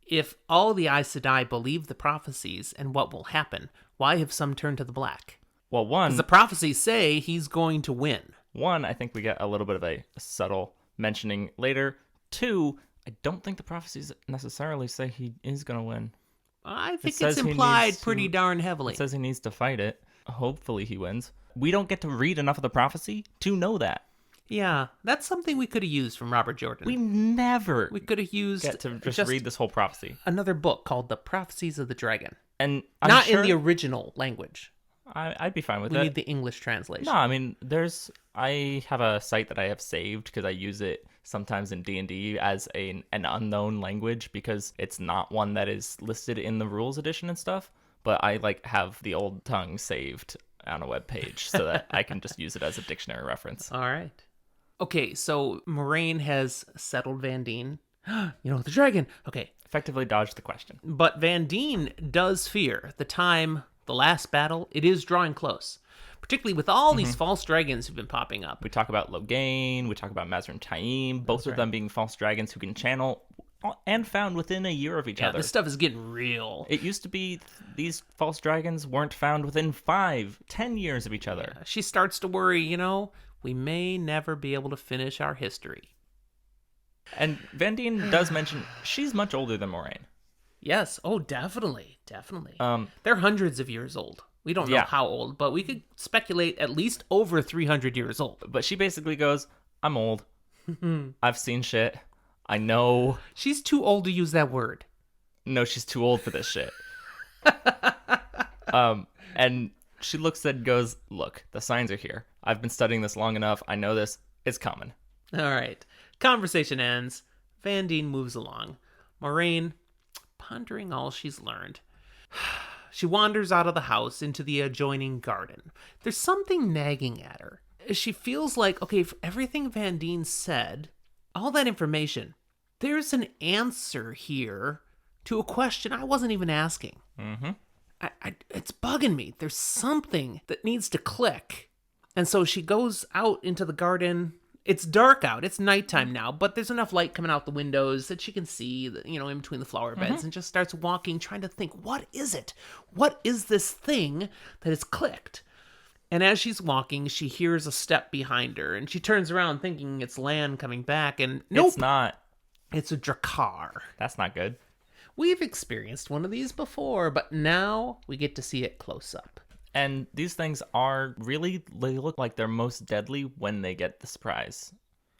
If all the Aes Sedai believe the prophecies and what will happen, why have some turned to the black? Well, one... Because the prophecies say he's going to win. One, I think we get a little bit of a subtle mentioning later. Two, I don't think the prophecies necessarily say he is going to win. I think it's implied pretty darn heavily. It says he needs to fight it. Hopefully he wins. We don't get to read enough of the prophecy to know that. Yeah, that's something we could have used from Robert Jordan. We could have used... Get to just read this whole prophecy. Another book called The Prophecies of the Dragon. And not in the original language. I'd be fine with that. We need the English translation. No, I have a site that I have saved because I use it sometimes in D&D as an unknown language because it's not one that is listed in the rules edition and stuff. But I have the old tongue saved on a web page so that I can just use it as a dictionary reference. All right. Okay, so Moiraine has settled Vandene. The dragon. Okay. Effectively dodged the question. But Vandene does fear the last battle, it is drawing close. Particularly with all these false dragons who've been popping up. We talk about Logain, we talk about Mazrim Taim, both of them being false dragons who can channel and found within a year of each other. This stuff is getting real. It used to be these false dragons weren't found within 5-10 years of each other. Yeah, she starts to worry, we may never be able to finish our history. And Vandene does mention she's much older than Moiraine. Yes. Oh, definitely. They're hundreds of years old. We don't know how old, but we could speculate at least over 300 years old. But she basically goes, I'm old. I've seen shit. I know. She's too old to use that word. No, she's too old for this shit. And she looks and goes, look, the signs are here. I've been studying this long enough. I know this. It's coming. All right. Conversation ends. Vandene moves along. Moiraine, pondering all she's learned. She wanders out of the house into the adjoining garden. There's something nagging at her. She feels like, okay, for everything Vandene said, all that information, there's an answer here to a question I wasn't even asking. Mm-hmm. It's bugging me. There's something that needs to click. And so she goes out into the garden. It's dark out. It's nighttime now, but there's enough light coming out the windows that she can see, in between the flower beds, and just starts walking, trying to think, what is it? What is this thing that has clicked? And as she's walking, she hears a step behind her, and she turns around thinking it's Lan coming back, and nope. It's not. It's a Drakkar. That's not good. We've experienced one of these before, but now we get to see it close up. And these things are really, they look like they're most deadly when they get the surprise.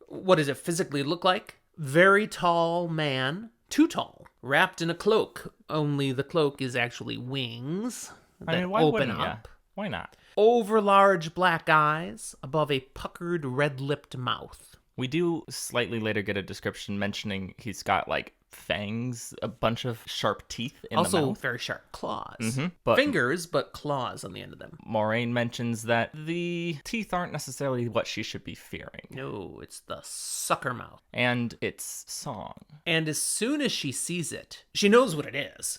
What does it physically look like? Very tall man, too tall, wrapped in a cloak. Only the cloak is actually wings that Why open wouldn't up. ya? Why not? Over large black eyes, above a puckered red-lipped mouth. We do slightly later get a description mentioning he's got like fangs, a bunch of sharp teeth in the Also, mouth. very sharp claws. But Fingers, but claws on the end of them. Moiraine mentions that the teeth aren't necessarily what she should be fearing. No, it's the sucker mouth. And its song. And as soon as she sees it, she knows what it is.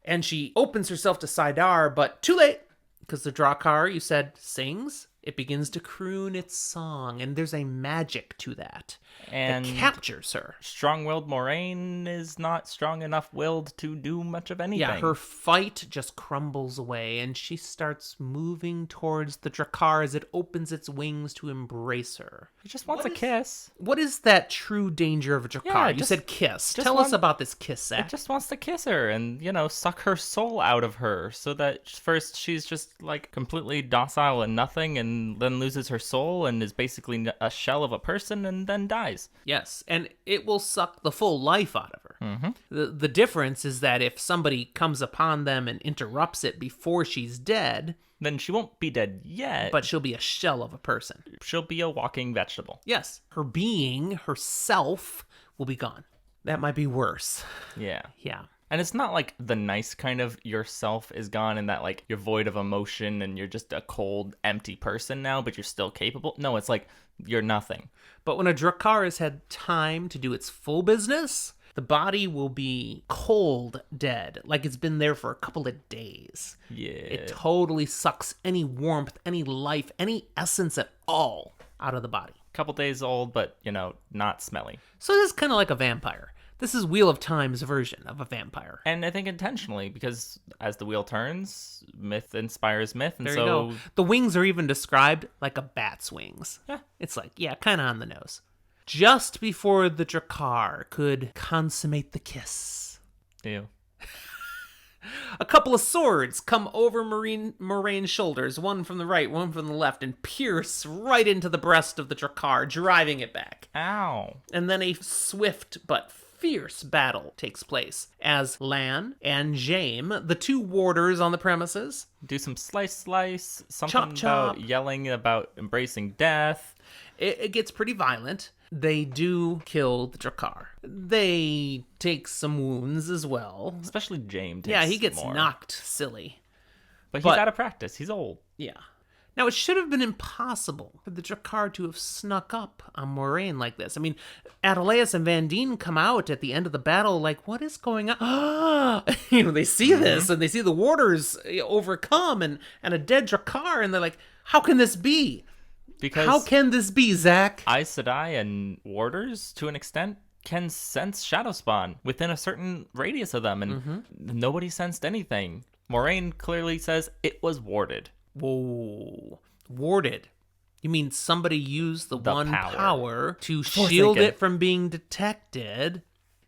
And she opens herself to Saidar, but too late. Because the Drakkar, you said, sings. It begins to croon its song, and there's a magic to that And captures her. strong-willed Moiraine is not strong enough-willed to do much of anything. Yeah, her fight just crumbles away, and she starts moving towards the Drakkar as it opens its wings to embrace her. She just wants a kiss. What is that true danger of a Drakkar? Yeah, You just- said kiss. just Tell us want- about this kiss, Zach. It just wants to kiss her and, suck her soul out of her so that first she's just, like, completely docile and nothing and then loses her soul and is basically a shell of a person and then dies. Yes, and it will suck the full life out of her. The difference is that if somebody comes upon them and interrupts it before she's dead, Then she won't be dead yet, but she'll be a shell of a person. she'll be a walking vegetable. Yes, her being, herself, will be gone. That might be worse. Yeah. Yeah. And it's not like the nice kind of yourself is gone and that like you're void of emotion and you're just a cold, empty person now, but you're still capable. No, it's like you're nothing. But when a Drakkar has had time to do its full business, the body will be cold dead, like it's been there for a couple of days. Yeah. It totally sucks any warmth, any life, any essence at all out of the body. Couple days old, but, not smelly. So this is kind of like a vampire. This is Wheel of Time's version of a vampire. And I think intentionally, because as the wheel turns, myth inspires myth. And There so you go. The wings are even described like a bat's wings. Yeah. It's like, kind of on the nose. Just before the Drakkar could consummate the kiss, Ew. a couple of swords come over Moraine's shoulders, one from the right, one from the left, and pierce right into the breast of the Drakkar, driving it back. Ow. And then a swift but fierce battle takes place as Lan and Jaime, the two warders on the premises, Do some slice, something Chop, chop. about yelling about embracing death. it gets pretty violent. They do kill the Drakkar. They take some wounds as well. Especially James. Yeah, he gets more. knocked silly. But he's but- out of practice. He's old. Yeah. Now, it should have been impossible for the Drakkar to have snuck up on Moiraine like this. I mean, Adeleas and Vandene come out at the end of the battle like, what is going on? They see this, and they see the warders overcome and a dead Drakkar, and they're like, how can this be? Because How can this be, Zach? Aes Sedai and warders, to an extent, can sense shadow spawn within a certain radius of them, and nobody sensed anything. Moiraine clearly says it was warded. Whoa. Warded. You mean somebody used the one power. power to shield Forsaken. it from being detected?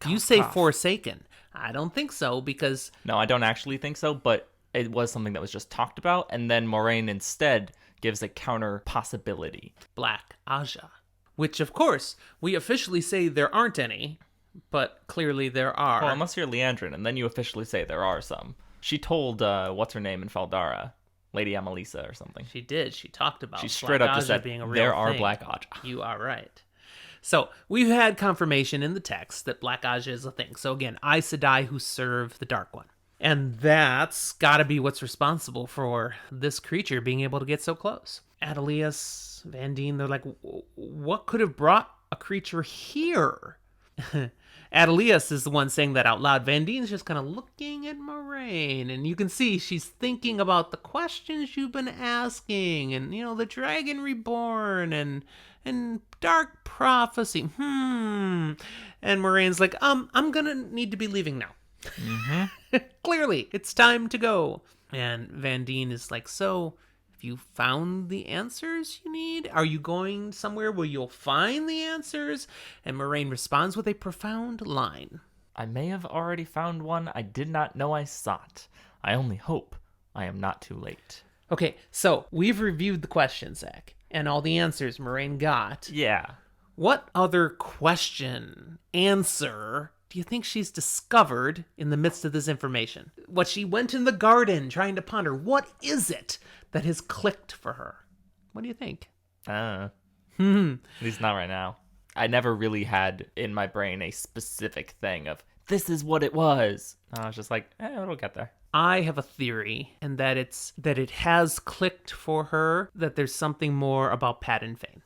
You say cough. Forsaken. I don't think so, because No, I don't actually think so, but it was something that was just talked about, and then Moiraine instead gives a counter possibility. Black Aja. Which, of course, we officially say there aren't any, but clearly there are. Well, unless you're Leandrin, and then you officially say there are some. She told, what's her name in Faldara? Lady Amalisa or something. She did. She talked about She Black straight up just Aja said, being a real there are thing. Black Aja. You are right. So, we've had confirmation in the text that Black Aja is a thing. So again, Aes Sedai who serve the Dark One. And that's gotta be what's responsible for this creature being able to get so close. Adeleas, Vandene, they're like, what could have brought a creature here? Adeleas is the one saying that out loud. Vandine's just kind of looking at Moiraine, and you can see she's thinking about the questions you've been asking, and the Dragon Reborn, and Dark Prophecy. And Moraine's like, I'm gonna need to be leaving now. Clearly, it's time to go. And Vandene is like, so if you found the answers you need? Are you going somewhere where you'll find the answers? And Moiraine responds with a profound line. I may have already found one I did not know I sought. I only hope I am not too late. Okay, so we've reviewed the questions, Zach, and all the answers Moiraine got. Yeah. What other question, answer, do you think she's discovered in the midst of this information? What she went in the garden trying to ponder, what is it that has clicked for her? What do you think? At least not right now. I never really had in my brain a specific thing of, this is what it was. I was just like, it'll get there. I have a theory, and that it has clicked for her, that there's something more about Pat and Fane.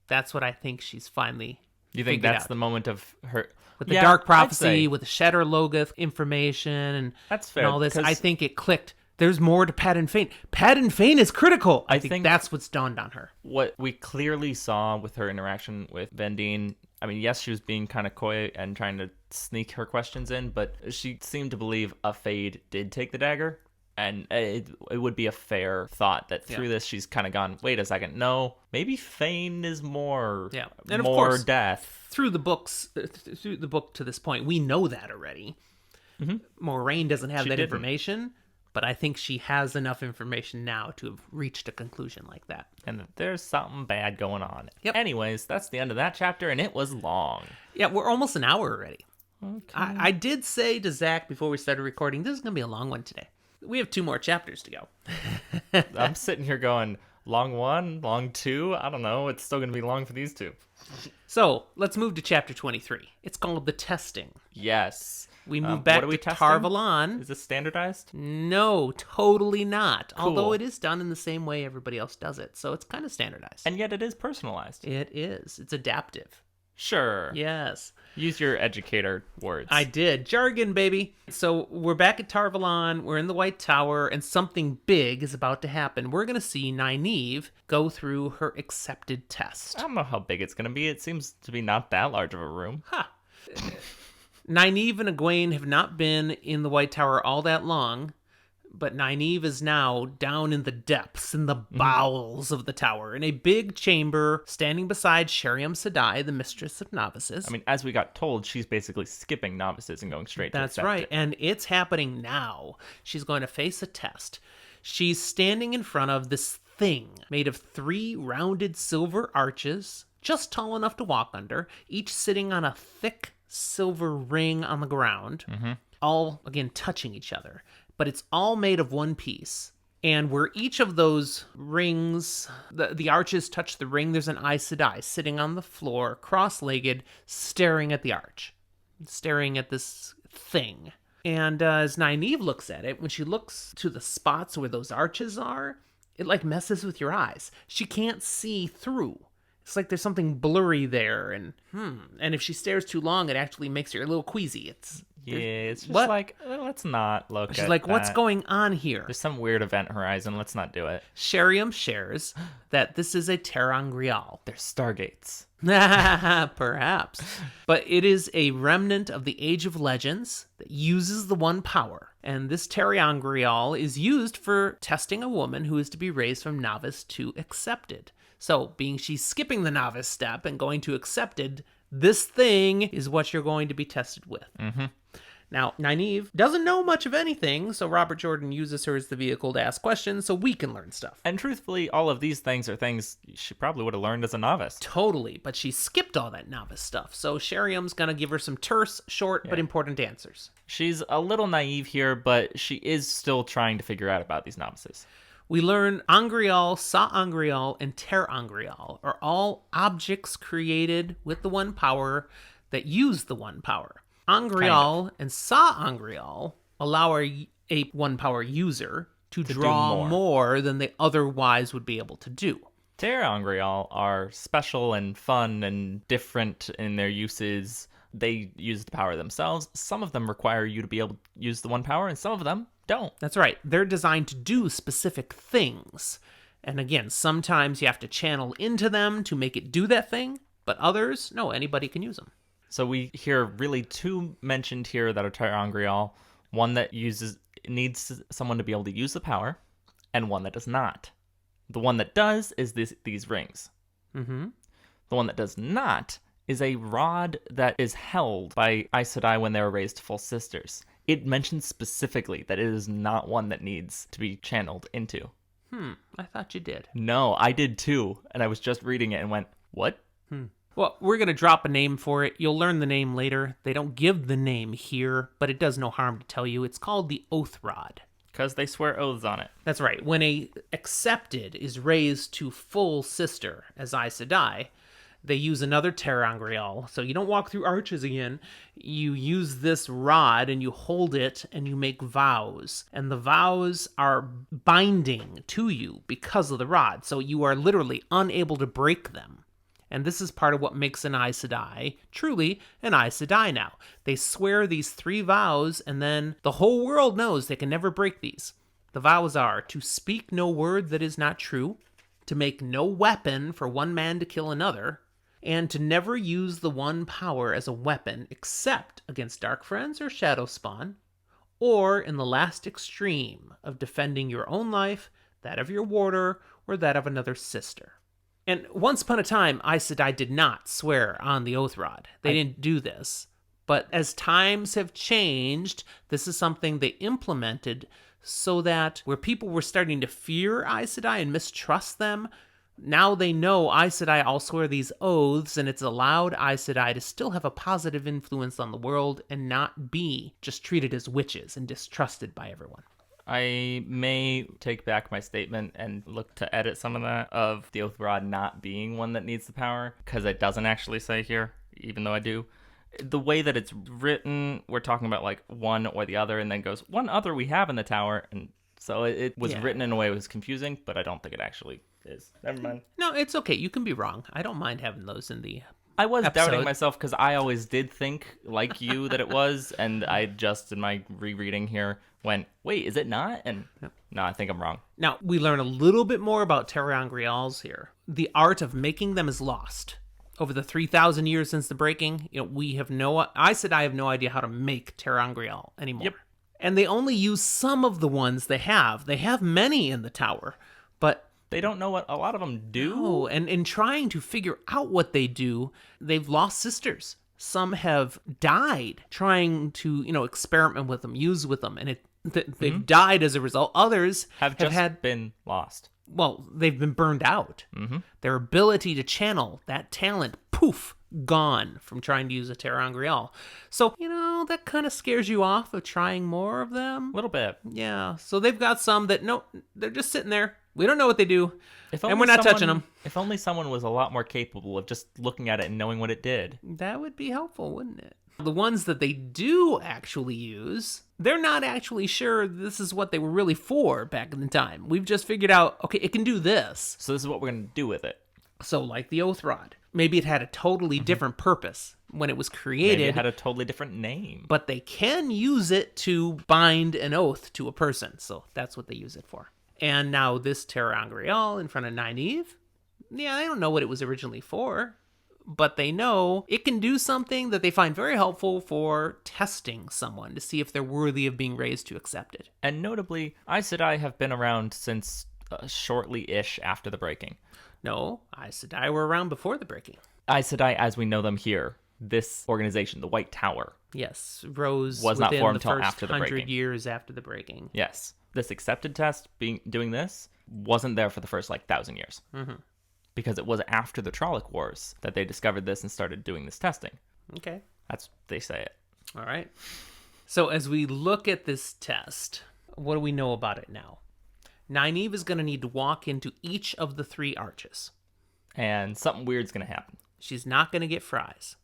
That's what I think she's finally You think figured that's out. the moment of her... With the Yeah, Dark I'd Prophecy, say with the Shatter Logoth information, and, that's fair, and all this, 'cause- I think it clicked. There's more to Pat and Fane. Pat and Fane is critical. I think that's what's dawned on her. What we clearly saw with her interaction with Vendine, I mean, yes, she was being kind of coy and trying to sneak her questions in, but she seemed to believe a Fade did take the dagger. And it would be a fair thought that through this, she's kind of gone, wait a second, no, maybe Fane is more, and more of course, death. Through the book to this point, we know that already. Moiraine doesn't have that information, but I think she has enough information now to have reached a conclusion like that. And there's something bad going on. Yep. Anyways, that's the end of that chapter, and it was long. Yeah, we're almost an hour already. Okay. I did say to Zach before we started recording, this is going to be a long one today. We have 2 more chapters to go. I'm sitting here going, long 1, long 2, I don't know. It's still going to be long for these 2. So, let's move to chapter 23. It's called The Testing. Yes. We move What back are we to testing? Tarvalon. Is this standardized? No, totally not. Cool. Although it is done in the same way everybody else does it, so it's kind of standardized. And yet it is personalized. It is. It's adaptive. Sure. Yes. Use your educator words. I did. Jargon, baby. So we're back at Tarvalon. We're in the White Tower, and something big is about to happen. We're going to see Nynaeve go through her accepted test. I don't know how big it's going to be. It seems to be not that large of a room. Ha! Nynaeve and Egwene have not been in the White Tower all that long, but Nynaeve is now down in the depths, in the bowels of the tower, in a big chamber, standing beside Sheriam Sedai, the mistress of novices. I mean, as we got told, she's basically skipping novices and going straight to That's accept right, it. and it's happening now. She's going to face a test. She's standing in front of this thing made of 3 rounded silver arches, just tall enough to walk under, each sitting on a thick silver ring on the ground, all, again, touching each other. But it's all made of one piece. And where each of those rings, the arches touch the ring, there's an Aes Sedai sitting on the floor, cross-legged, staring at the arch, staring at this thing. And as Nynaeve looks at it, when she looks to the spots where those arches are, it like messes with your eyes. She can't see through. It's like there's something blurry there, and if she stares too long, it actually makes her a little queasy. It's just what? like, let's not look She's at like, what's that. going on here? There's some weird event horizon. Let's not do it. Sheriam shares that this is a Terangrial. There's stargates. Perhaps. But it is a remnant of the Age of Legends that uses the one power. And this Terangrial is used for testing a woman who is to be raised from novice to accepted. So, being she's skipping the novice step and going to accepted, this thing is what you're going to be tested with. Now, Nynaeve doesn't know much of anything, so Robert Jordan uses her as the vehicle to ask questions so we can learn stuff. And truthfully, all of these things are things she probably would have learned as a novice. Totally, but she skipped all that novice stuff, so Sheriam's gonna give her some terse, short, but important answers. She's a little naive here, but she is still trying to figure out about these novices. We learn Angrial, Sa-Angrial, and Ter-Angrial are all objects created with the one power that use the one power. Angrial and Sa-Angrial allow a one power user to draw more than they otherwise would be able to do. Terangrial are special and fun and different in their uses. They use the power themselves. Some of them require you to be able to use the one power, and some of them don't. That's right. They're designed to do specific things. And again, sometimes you have to channel into them to make it do that thing, but others, no, anybody can use them. So we hear really 2 mentioned here that are Terangrial. One that needs someone to be able to use the power, and one that does not. The one that does is these rings. Mm-hmm. The one that does not is a rod that is held by Aes Sedai when they were raised full sisters. It mentions specifically that it is not one that needs to be channeled into. I thought you did. No, I did too, and I was just reading it and went, what? Well, we're going to drop a name for it. You'll learn the name later. They don't give the name here, but it does no harm to tell you. It's called the Oath Rod. Because they swear oaths on it. That's right. When a accepted is raised to full sister as Aes Sedai, they use another ter'angreal. So you don't walk through arches again. You use this rod and you hold it and you make vows. And the vows are binding to you because of the rod. So you are literally unable to break them. And this is part of what makes an Aes Sedai truly an Aes Sedai now. They swear these 3 vows, and then the whole world knows they can never break these. The vows are to speak no word that is not true, to make no weapon for one man to kill another, and to never use the one power as a weapon except against dark friends or shadow spawn, or in the last extreme of defending your own life, that of your warder, or that of another sister. And once upon a time, Aes Sedai did not swear on the Oath Rod. They didn't do this. But as times have changed, this is something they implemented so that where people were starting to fear Aes Sedai and mistrust them, now they know Aes Sedai all swear these oaths, and it's allowed Aes Sedai to still have a positive influence on the world and not be just treated as witches and distrusted by everyone. I may take back my statement and look to edit some of that of the Oath Rod not being one that needs the power, because it doesn't actually say here, even though I do. The way that it's written, we're talking about like one or the other, and then goes, one other we have in the tower, and so it was written in a way that was confusing, but I don't think it actually is. Never mind. No, it's okay. You can be wrong. I don't mind having those in the I was episode. doubting myself because I always did think, like you, that it was, and I just, in my rereading here, went, wait, is it not? And no, I think I'm wrong. Now, we learn a little bit more about ter'angreals here. The art of making them is lost. Over the 3,000 years since the breaking, we have Aes Sedai have no idea how to make ter'angreal anymore. Yep. And they only use some of the ones they have. They have many in the tower, but they don't know what a lot of them do. No, and in trying to figure out what they do, they've lost sisters. Some have died trying to, experiment with them, use with them, and they've died as a result. Others have just been lost. Well, they've been burned out. Their ability to channel that talent, poof, gone from trying to use a ter'angreal. So, that kind of scares you off of trying more of them. A little bit. Yeah, so they've got some that, no, they're just sitting there. We don't know what they do, and we're not touching them. If only someone was a lot more capable of just looking at it and knowing what it did. That would be helpful, wouldn't it? The ones that they do actually use, they're not actually sure this is what they were really for back in the time. We've just figured out, okay, it can do this. So this is what we're going to do with it. So like the Oath Rod. Maybe it had a totally different purpose when it was created. Maybe it had a totally different name. But they can use it to bind an oath to a person. So that's what they use it for. And now this ter'angreal in front of Nynaeve, they don't know what it was originally for, but they know it can do something that they find very helpful for testing someone to see if they're worthy of being raised to accept it. And notably, Aes Sedai have been around since shortly-ish after the breaking. No, Aes Sedai were around before the breaking. Aes Sedai, as we know them here, this organization, the White Tower, yes, rose was not formed the until first after the 100 breaking. years after the breaking. Yes. This accepted test, doing this, wasn't there for the first, 1,000 years. Because it was after the Trolloc Wars that they discovered this and started doing this testing. Okay. They say it. All right. So as we look at this test, what do we know about it now? Nynaeve is going to need to walk into each of the 3 arches. And something weird's going to happen. She's not going to get fries.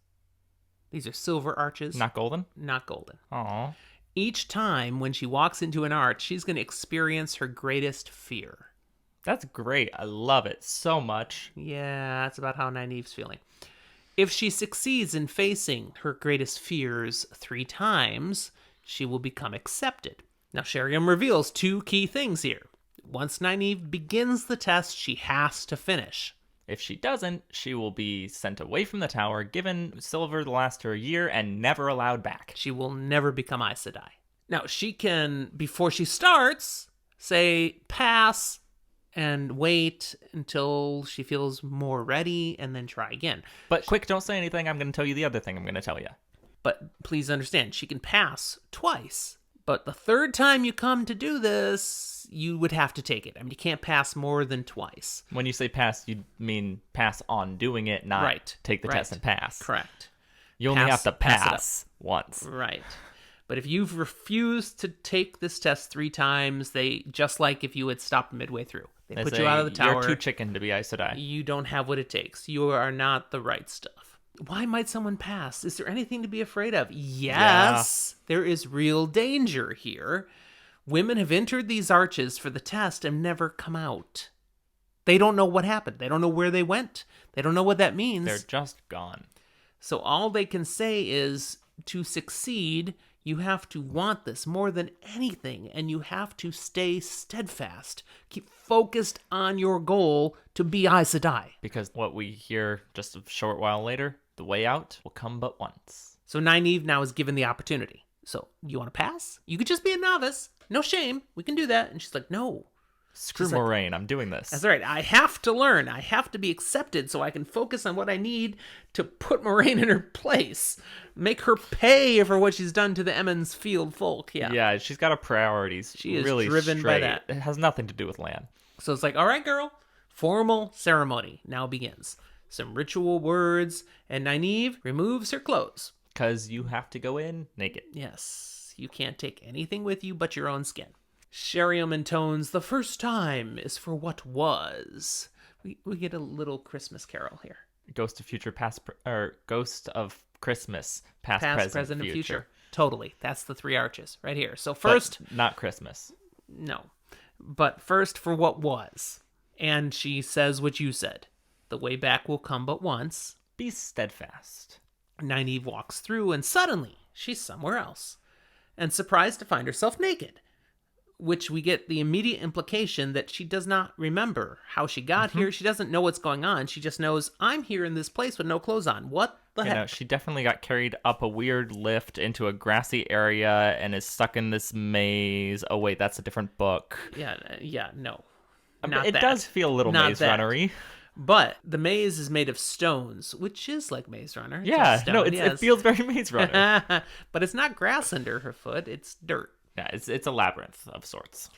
These are silver arches. Not golden? Not golden. Aw. Each time when she walks into an arch, she's going to experience her greatest fear. That's great. I love it so much. Yeah, that's about how Nynaeve's feeling. If she succeeds in facing her greatest fears 3 times, she will become accepted. Now, Sheriam reveals 2 key things here. Once Nynaeve begins the test, she has to finish. If she doesn't, she will be sent away from the tower, given silver to last her a year, and never allowed back. She will never become Aes Sedai. Now, she can, before she starts, say pass, and wait until she feels more ready and then try again. But quick, don't say anything. I'm going to tell you the other thing I'm going to tell you. But please understand, she can pass twice. But the third time you come to do this, you would have to take it. I mean, you can't pass more than twice. When you say pass, you mean pass on doing it, not take the test and pass. Correct. You only have to pass once. Right. But if you've refused to take this test 3 times, they, just like if you had stopped midway through, they put you out of the tower. You're too chicken to be Aes Sedai. You don't have what it takes. You are not the right stuff. Why might someone pass? Is there anything to be afraid of? Yes, there is real danger here. Women have entered these arches for the test and never come out. They don't know what happened. They don't know where they went. They don't know what that means. They're just gone. So all they can say is, to succeed, you have to want this more than anything, and you have to stay steadfast. Keep focused on your goal to be Aes Sedai. Because what we hear just a short while later, the way out will come but once. So Nynaeve now is given the opportunity. So, you want to pass? You could just be a novice. No shame. We can do that. And she's like, no. Screw Moiraine, I'm doing this. That's right. I have to learn. I have to be accepted so I can focus on what I need to put Moiraine in her place. Make her pay for what she's done to the Emmons Field folk. Yeah, she's got her priorities. She is really driven straight. by that. It has nothing to do with Lan. So it's like, all right, girl. Formal ceremony now begins. Some ritual words, and Nynaeve removes her clothes. Because you have to go in naked. Yes, you can't take anything with you but your own skin. Sheriam intones, the first time is for what was. We get a little Christmas carol here. Ghost of future, past, or Ghost of Christmas, past, present, and future. Totally. That's the 3 arches right here. So first... But not Christmas. No. But first for what was. And she says what you said. The way back will come but once. Be steadfast. Nynaeve walks through, and suddenly she's somewhere else. And surprised to find herself naked. Which we get the immediate implication that she does not remember how she got here. She doesn't know what's going on. She just knows, I'm here in this place with no clothes on. What the heck? No, she definitely got carried up a weird lift into a grassy area and is stuck in this maze. Oh, wait, that's a different book. Yeah, no. It does feel a little Maze Runner-y. But the maze is made of stones, which is like Maze Runner. Yeah, it feels very Maze Runner. But it's not grass under her foot. It's dirt. Yeah, it's a labyrinth of sorts.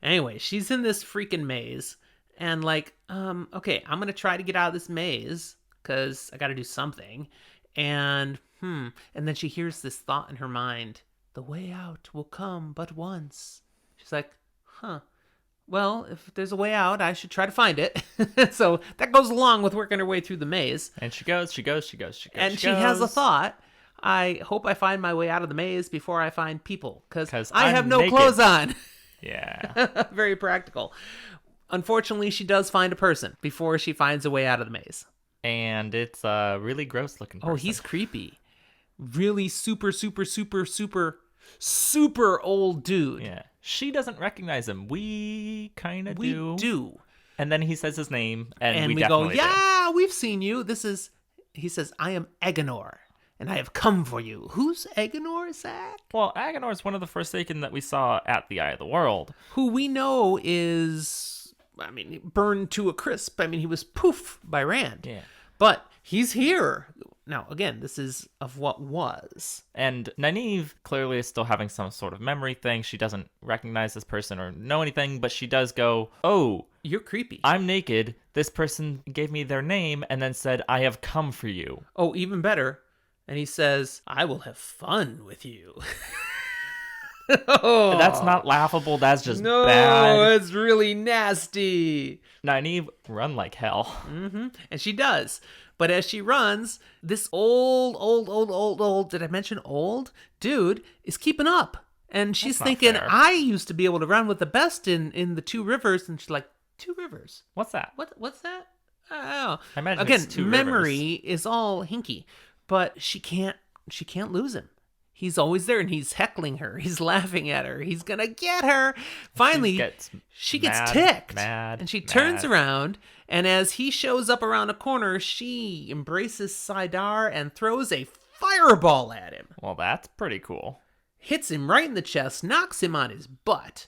Anyway, she's in this freaking maze. And like, okay, I'm going to try to get out of this maze because I got to do something. And then she hears this thought in her mind. The way out will come but once. She's like, well, if there's a way out, I should try to find it. So that goes along with working her way through the maze. And she goes. And she has a thought. I hope I find my way out of the maze before I find people, because I have no naked. clothes on. Yeah. Very practical. Unfortunately, she does find a person before she finds a way out of the maze. And it's a really gross looking person. Oh, he's creepy. Really super old dude. Yeah. She doesn't recognize him. We kind of do. We do. And then he says his name, and we go, definitely yeah, we've seen you. He says, I am Egwene, and I have come for you. Who's Egwene, Zach? Well, Agenor is one of the Forsaken that we saw at the Eye of the World. Who we know is, burned to a crisp. He was poof by Rand. Yeah. But he's here. Now, again, this is of what was. And Nynaeve clearly is still having some sort of memory thing. She doesn't recognize this person or know anything, but she does go, oh, you're creepy. I'm naked. This person gave me their name and then said, I have come for you. Oh, even better. And he says, I will have fun with you. Oh. That's not laughable. That's just bad. No, it's really nasty. Nynaeve, run like hell. Mm-hmm. And she does. But as she runs, this old, did I mention old? Dude is keeping up. And she's thinking, I used to be able to run with the best in the 2 rivers. And she's like, 2 rivers? What's that? What's that? I don't know. I imagine again, it's 2 memory rivers. Is all hinky. But she can't lose him. He's always there, and he's heckling her. He's laughing at her. He's gonna get her. Finally, she gets ticked, and she turns around. And as he shows up around a corner, she embraces Saidar and throws a fireball at him. Well, that's pretty cool. Hits him right in the chest, knocks him on his butt.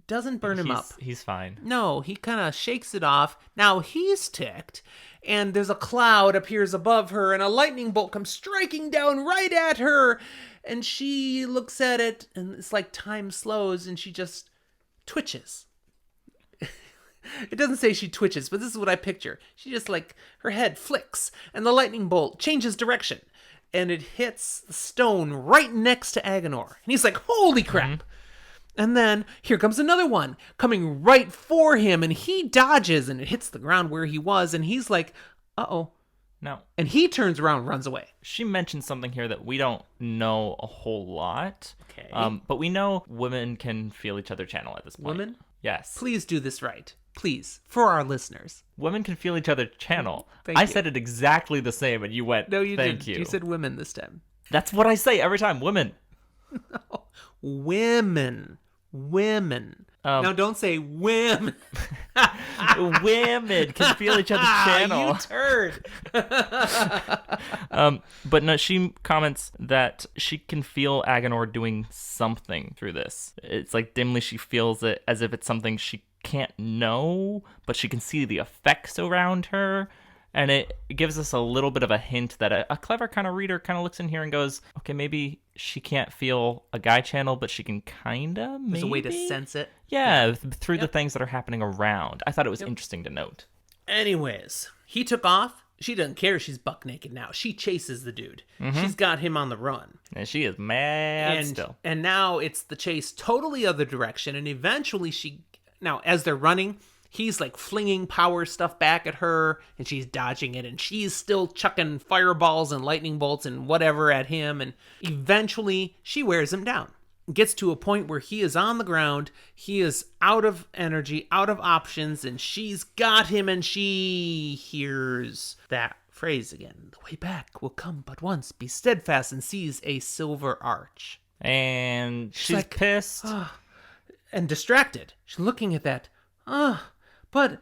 Doesn't burn him up. He's fine. No, he kind of shakes it off. Now he's ticked, and there's a cloud appears above her, and a lightning bolt comes striking down right at her, and she looks at it, and it's like time slows, and she just twitches. It doesn't say she twitches, but this is what I picture. She just like, her head flicks, and the lightning bolt changes direction, and it hits the stone right next to Agenor. And he's like, holy crap! Mm-hmm. And then here comes another one coming right for him, and he dodges, and it hits the ground where he was, and he's like, uh-oh. No. And he turns around and runs away. She mentioned something here that we don't know a whole lot. Okay. But we know women can feel each other channel at this point. Women? Yes. Please do this right. Please. For our listeners. Women can feel each other channel. Thank I you. said it exactly the same, and you went, no, you thank didn't. you. You said women this time. That's what I say every time. Women. No. Women. Now don't say women. Women can feel each other's channel. You turd. But no, she comments that she can feel Agenor doing something through this. It's like dimly she feels it as if it's something she can't know, but she can see the effects around her. And it gives us a little bit of a hint that a clever kind of reader kind of looks in here and goes, okay, maybe she can't feel a guy channel, but she can kind of, maybe? There's a way to sense it. Yeah, through the things that are happening around. I thought it was interesting to note. Anyways, he took off. She doesn't care she's buck naked now. She chases the dude. Mm-hmm. She's got him on the run. And she is mad still. And now it's the chase totally other direction. And eventually now as they're running, he's like flinging power stuff back at her, and she's dodging it, and she's still chucking fireballs and lightning bolts and whatever at him, and eventually she wears him down. Gets to a point where he is on the ground, he is out of energy, out of options, and she's got him, and she hears that phrase again. The way back will come but once. Be steadfast and seize a silver arch. And she's like, pissed. And distracted. She's looking at that. But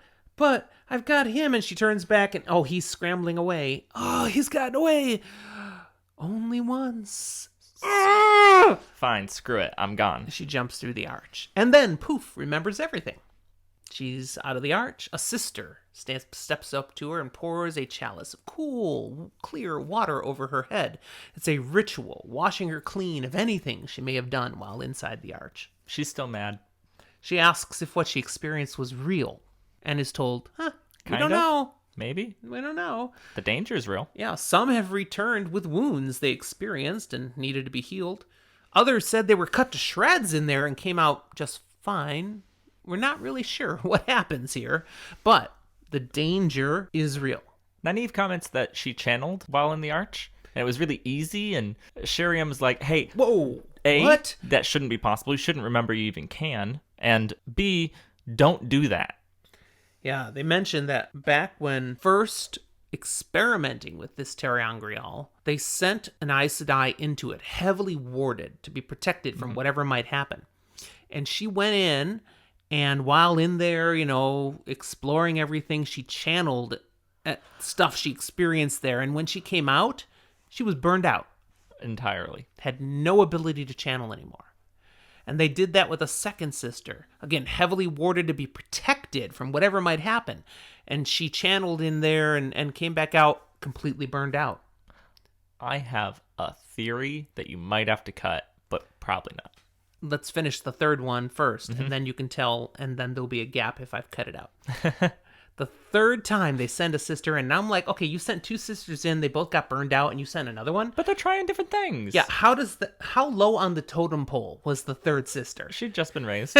I've got him, and she turns back, and he's scrambling away. He's gotten away. Only once. Fine, screw it. I'm gone. She jumps through the arch. And then, poof, remembers everything. She's out of the arch. A sister steps up to her and pours a chalice of cool, clear water over her head. It's a ritual, washing her clean of anything she may have done while inside the arch. She's still mad. She asks if what she experienced was real, and is told, we don't know. Maybe. We don't know. The danger's real. Yeah, some have returned with wounds they experienced and needed to be healed. Others said they were cut to shreds in there and came out just fine. We're not really sure what happens here, but the danger is real. Nynaeve comments that she channeled while in the arch, and it was really easy, and Sheriam's like, hey, whoa, A, what? That shouldn't be possible. You shouldn't remember you even can. And B, don't do that. Yeah, they mentioned that back when first experimenting with this ter'angreal, they sent an Aes Sedai into it, heavily warded to be protected from whatever might happen. And she went in, and while in there, exploring everything, she channeled stuff she experienced there. And when she came out, she was burned out. Entirely. Had no ability to channel anymore. And they did that with a second sister. Again, heavily warded to be protected from whatever might happen. And she channeled in there and came back out completely burned out. I have a theory that you might have to cut, but probably not. Let's finish the third one first, and then you can tell, and then there'll be a gap if I've cut it out. The third time they send a sister, and now I'm like, okay, you sent two sisters in, they both got burned out, and you sent another one? But they're trying different things. Yeah, how low on the totem pole was the third sister? She'd just been raised.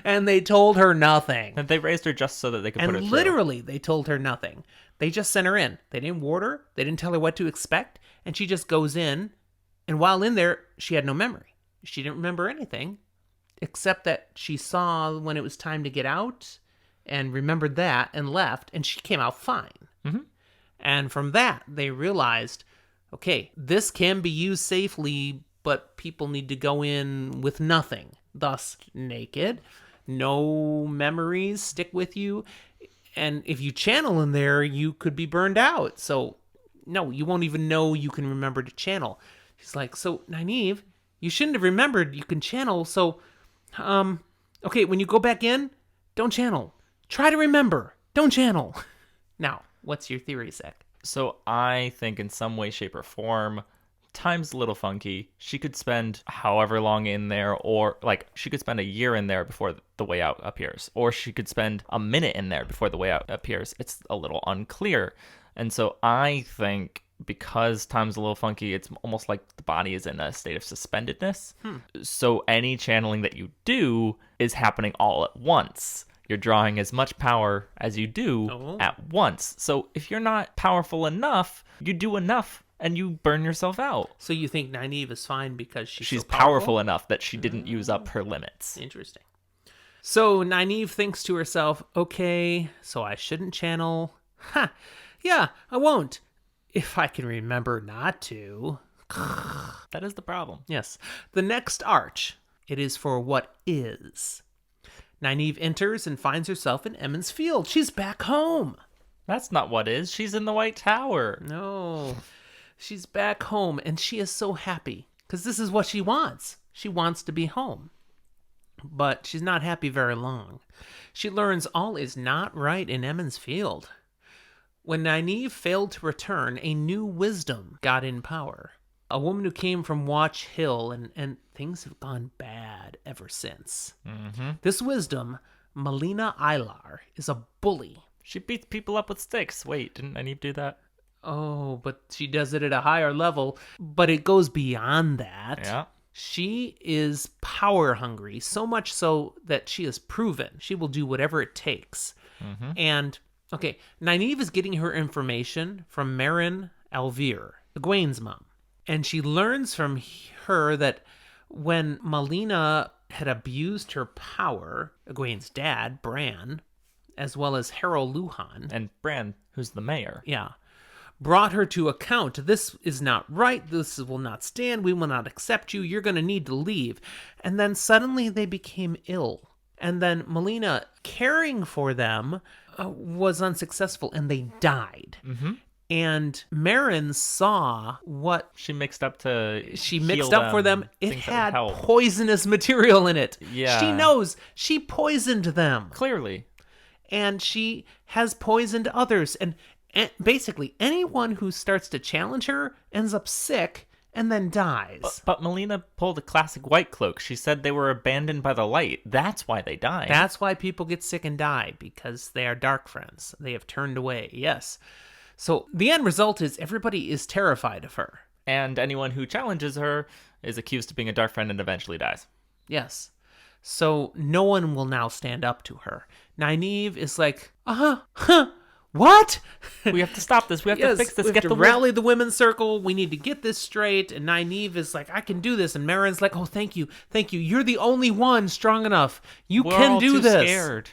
And they told her nothing. And they raised her just so that they could put her through. And literally, they told her nothing. They just sent her in. They didn't ward her, they didn't tell her what to expect, and she just goes in, and while in there, she had no memory. She didn't remember anything, except that she saw when it was time to get out, and remembered that, and left, and she came out fine. Mm-hmm. And from that, they realized, okay, this can be used safely, but people need to go in with nothing. Thus, naked, no memories stick with you, and if you channel in there, you could be burned out. So, no, you won't even know you can remember to channel. She's like, so, Nynaeve, you shouldn't have remembered you can channel, so, Okay, when you go back in, don't channel. Try to remember. Don't channel. Now, what's your theory, Zach? So I think in some way, shape, or form, time's a little funky. She could spend however long in there, or like she could spend a year in there before the way out appears, or she could spend a minute in there before the way out appears. It's a little unclear. And so I think because time's a little funky, it's almost like the body is in a state of suspendedness. So any channeling that you do is happening all at once. You're drawing as much power as you do at once. So if you're not powerful enough, you do enough and you burn yourself out. So you think Nynaeve is fine because she's so powerful enough that she didn't use up her limits. Interesting. So Nynaeve thinks to herself, okay, so I shouldn't channel. Yeah, I won't. If I can remember not to. That is the problem. Yes. The next arch. It is for what is. Nynaeve enters and finds herself in Emond's Field. She's back home. That's not what is. She's in the White Tower. No. She's back home, and she is so happy. Because this is what she wants. She wants to be home. But she's not happy very long. She learns all is not right in Emond's Field. When Nynaeve failed to return, a new wisdom got in power. A woman who came from Watch Hill, and things have gone bad ever since. This wisdom, Melina Ilar, is a bully. She beats people up with sticks. Wait, didn't Nynaeve do that? Oh, but she does it at a higher level. But it goes beyond that. Yeah. She is power hungry, so much so that she has proven she will do whatever it takes. And, okay, Nynaeve is getting her information from Moiraine and Lan, Egwene's mom. And she learns from her that when Melina had abused her power, Egwene's dad, Bran, as well as Harrow Luhan, And Bran, who's the mayor. yeah, brought her to account. This is not right. This will not stand. We will not accept you. You're going to need to leave. And then suddenly they became ill. And then Melina, caring for them, was unsuccessful and they died. And Meryn saw what She mixed up to she heal mixed up for them. It things that had would help. poisonous material in it. Yeah. She knows. She poisoned them. Clearly. And she has poisoned others. And basically, anyone who starts to challenge her ends up sick and then dies. But Melina pulled a classic White Cloak. She said they were abandoned by the light. That's why they died. That's why people get sick and die, because they are dark friends. They have turned away. Yes. So the end result is everybody is terrified of her. And anyone who challenges her is accused of being a dark friend and eventually dies. Yes. So no one will now stand up to her. Nynaeve is like, what? We have to stop this. We have to fix this. We have to rally the women's circle. We need to get this straight. And Nynaeve is like, I can do this. And Meryn's like, oh, thank you. Thank you. You're the only one strong enough. We're can do this. Scared.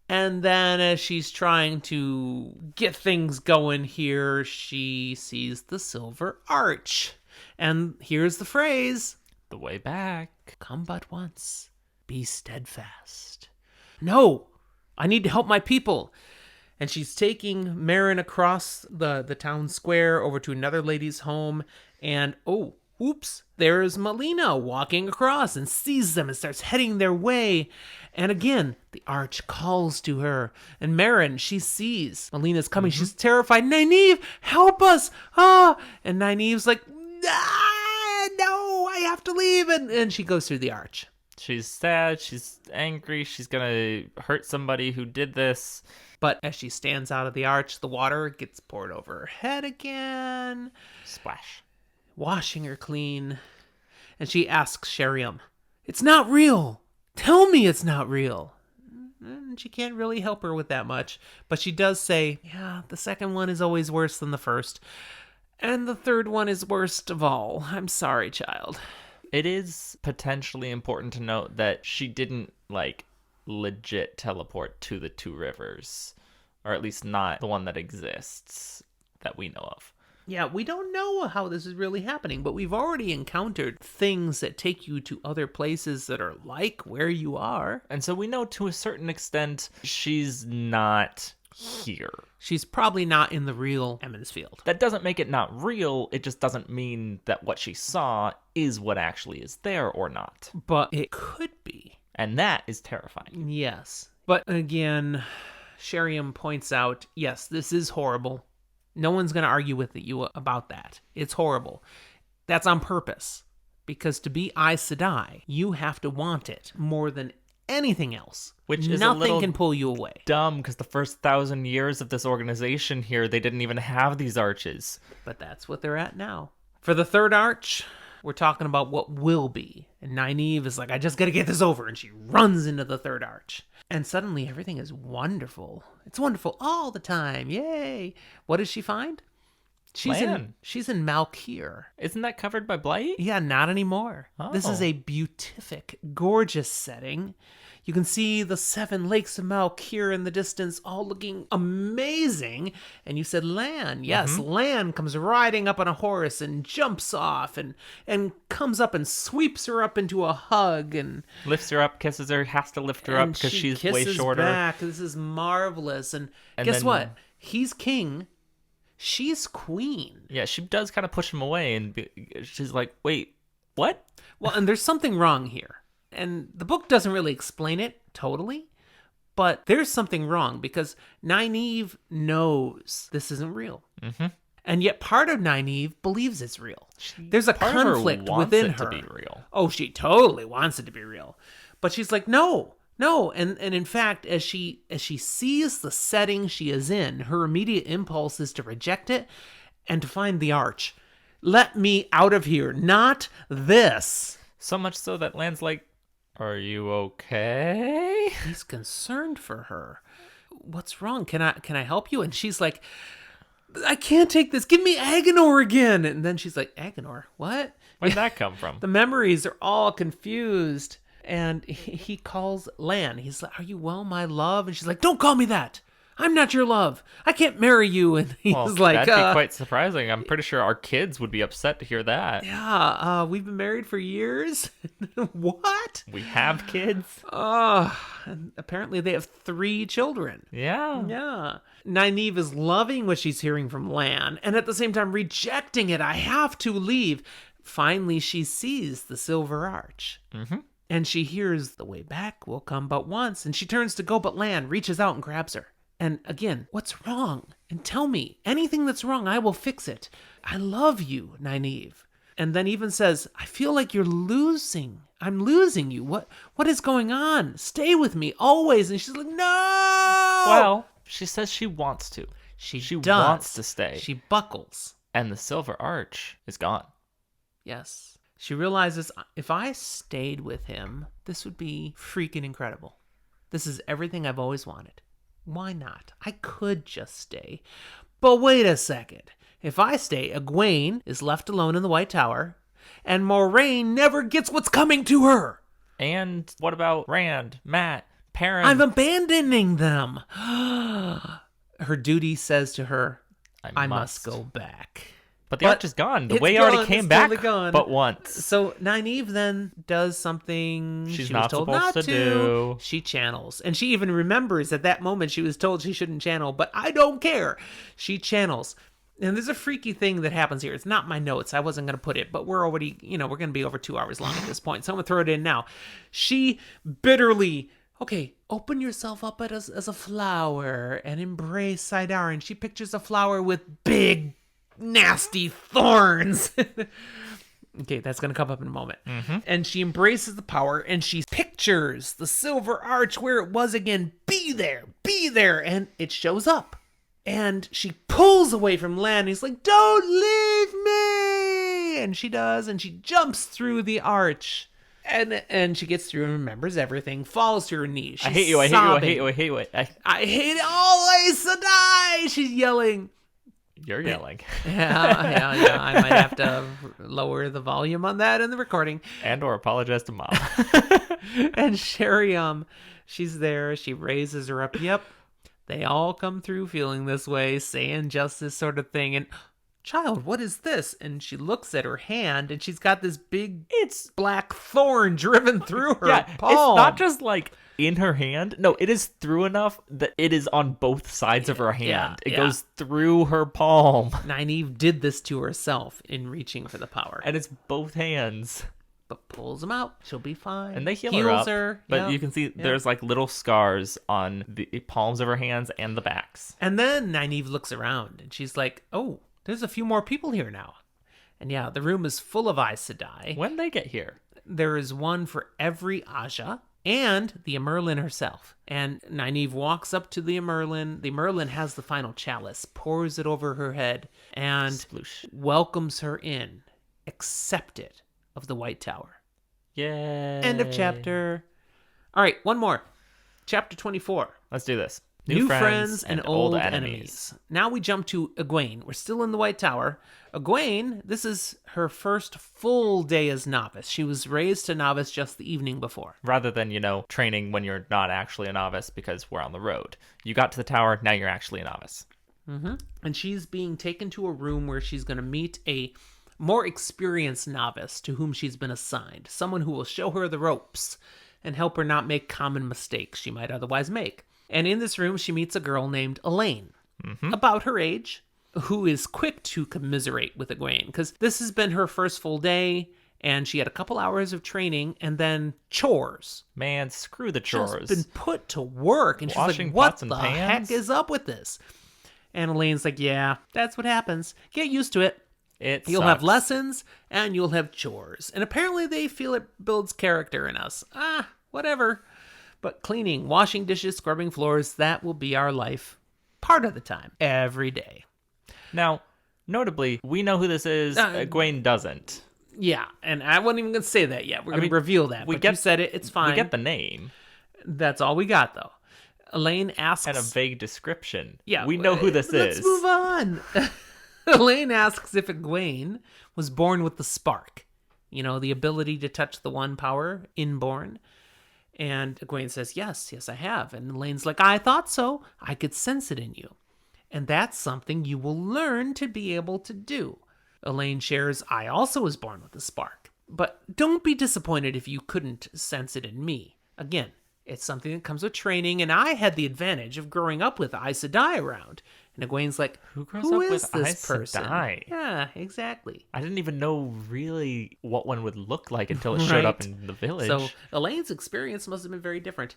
And then as she's trying to get things going here, she sees the Silver Arch. And here's the phrase. The way back. Come but once. Be steadfast. No, I need to help my people. And she's taking Meryn across the town square over to another lady's home. And, oops, there's Melina walking across and sees them and starts heading their way. And again, the arch calls to her. And Meryn, she sees Melina's coming. She's terrified. Nynaeve, help us. And Nynaeve's like, no, I have to leave. And she goes through the arch. She's sad. She's angry. She's going to hurt somebody who did this. But as she stands out of the arch, the water gets poured over her head again. Splash. Washing her clean. And she asks Sheriam, it's not real. Tell me it's not real. And she can't really help her with that much. But she does say, yeah, the second one is always worse than the first. And the third one is worst of all. I'm sorry, child. It is potentially important to note that she didn't, legit teleport to the two rivers. Or at least not the one that exists that we know of. Yeah, we don't know how this is really happening, but we've already encountered things that take you to other places that are like where you are. And so we know to a certain extent she's not here. She's probably not in the real Emond's Field. That doesn't make it not real. It just doesn't mean that what she saw is what actually is there or not. But it could be. And that is terrifying. Yes. But again, Sheriam points out, yes, this is horrible. No one's going to argue with you about that. It's horrible. That's on purpose. Because to be Aes Sedai, you have to want it more than anything else. Which is nothing can pull you away. Dumb, because the first 1,000 years of this organization here, they didn't even have these arches. But that's what they're at now. For the third arch, we're talking about what will be. And Nynaeve is like, I just got to get this over. And she runs into the third arch. And suddenly everything is wonderful. It's wonderful all the time. Yay. What does she find? She's in Malkir. Isn't that covered by blight? Yeah, not anymore. Oh. This is a beatific, gorgeous setting. You can see the 7 lakes of Malkir in the distance, all looking amazing. And you said Lan. Yes, Lan comes riding up on a horse and jumps off and comes up and sweeps her up into a hug and lifts her up, kisses her, has to lift her up because she's way shorter. Back. This is marvelous. And guess what? He's king. She's queen. Yeah, she does kind of push him away, and she's like, wait, what? Well, and there's something wrong here. And the book doesn't really explain it totally, but there's something wrong because Nynaeve knows this isn't real. Mm-hmm. And yet part of Nynaeve believes it's real. There's a conflict within her. To be real. Oh, she totally wants it to be real. But she's like, no. And in fact, as she sees the setting she is in, her immediate impulse is to reject it and to find the arch. Let me out of here. Not this. So much so that Lan's like, are you okay? He's concerned for her. What's wrong? Can I help you? And she's like, I can't take this. Give me Agenor again. And then she's like, Agenor? What? Where'd that come from? The memories are all confused. And he calls Lan. He's like, are you well, my love? And she's like, don't call me that. I'm not your love. I can't marry you. And he's like, that'd be quite surprising. I'm pretty sure our kids would be upset to hear that. Yeah, we've been married for years. What? We have kids? And apparently they have 3 children. Yeah. Nynaeve is loving what she's hearing from Lan, and at the same time rejecting it. I have to leave. Finally, she sees the Silver Arch. Mm-hmm. And she hears the way back will come but once, and she turns to go, but Lan reaches out and grabs her. And again, what's wrong? And tell me, anything that's wrong, I will fix it. I love you, Nynaeve. And then even says, I feel like you're losing. I'm losing you. What is going on? Stay with me always. And she's like, no! Well, she says she wants to. She wants to stay. She buckles. And the Silver Arch is gone. Yes. She realizes, if I stayed with him, this would be freaking incredible. This is everything I've always wanted. Why not? I could just stay. But wait a second. If I stay, Egwene is left alone in the White Tower, and Moiraine never gets what's coming to her. And what about Rand, Matt, Perrin? I'm abandoning them. Her duty says to her, I must go back. But the arch is gone. The way already came back, but once. So Nynaeve then does something she's she not was told supposed not to do. She channels. And she even remembers at that moment she was told she shouldn't channel, but I don't care. She channels. And there's a freaky thing that happens here. It's not my notes. I wasn't going to put it, but we're already, we're going to be over 2 hours long at this point. So I'm going to throw it in now. She bitterly, okay, open yourself up as a flower and embrace Saidar. And she pictures a flower with big nasty thorns. Okay, that's going to come up in a moment. Mm-hmm. And she embraces the power and she pictures the Silver Arch where it was again. Be there. And it shows up. And she pulls away from Lan. He's like, don't leave me. And she does. And she jumps through the arch. And she gets through and remembers everything. Falls to her knees. She's I hate you. I hate you. I hate it always to die. She's yelling. You're yelling. Yeah. I might have to lower the volume on that in the recording. And or apologize to Mom. And Sheriam, she's there. She raises her up. Yep. They all come through feeling this way, saying just this sort of thing. And, child, what is this? And she looks at her hand, and she's got this big black thorn driven through her palm. It's not just like in her hand. No, it is through enough that it is on both sides of her hand. It goes through her palm. Nynaeve did this to herself in reaching for the power. And it's both hands. but pulls him out. She'll be fine. And they heal Heals her up. But you can see there's like little scars on the palms of her hands and the backs. And then Nynaeve looks around and she's like, oh, there's a few more people here now. And yeah, the room is full of Aes Sedai. When they get here? There is one for every Aja and the Emerlin herself. And Nynaeve walks up to the Emerlin. The Emerlin has the final chalice, pours it over her head, and Sploosh. welcomes her in, accepted of the White Tower. Yay. End of chapter. All right, one more. Chapter 24. Let's do this. New friends and old enemies. Now we jump to Egwene. We're still in the White Tower. Egwene, this is her first full day as novice. She was raised to novice just the evening before. Rather than, training when you're not actually a novice because we're on the road. You got to the tower, now you're actually a novice. Mm-hmm. And she's being taken to a room where she's going to meet a more experienced novice to whom she's been assigned. Someone who will show her the ropes and help her not make common mistakes she might otherwise make. And in this room, she meets a girl named Elaine, about her age, who is quick to commiserate with Egwene, because this has been her first full day, and she had a couple hours of training, and then chores. Man, screw the chores. Just been put to work, and Washing she's like, what pots and the pans? heck is up with this? And Elaine's like, yeah, that's what happens. Get used to it. You'll have lessons, and you'll have chores. And apparently they feel it builds character in us. Whatever. But cleaning, washing dishes, scrubbing floors, that will be our life part of the time, every day. Now, notably, we know who this is. Egwene doesn't. Yeah, and I wasn't even going to say that yet. We're going to reveal that. You said it. It's fine. We get the name. That's all we got, though. Elaine asks... And a vague description. Yeah. We know who this is. Let's move on. Elaine asks if Egwene was born with the spark. The ability to touch the one power, inborn. And Egwene says, yes, I have. And Elaine's like, I thought so. I could sense it in you. And that's something you will learn to be able to do. Elaine shares, I also was born with a spark. But don't be disappointed if you couldn't sense it in me. Again, it's something that comes with training, and I had the advantage of growing up with Aes Sedai around. And Egwene's like, who is this person? Sedai? Yeah, exactly. I didn't even know really what one would look like until it showed up in the village. So Elaine's experience must have been very different.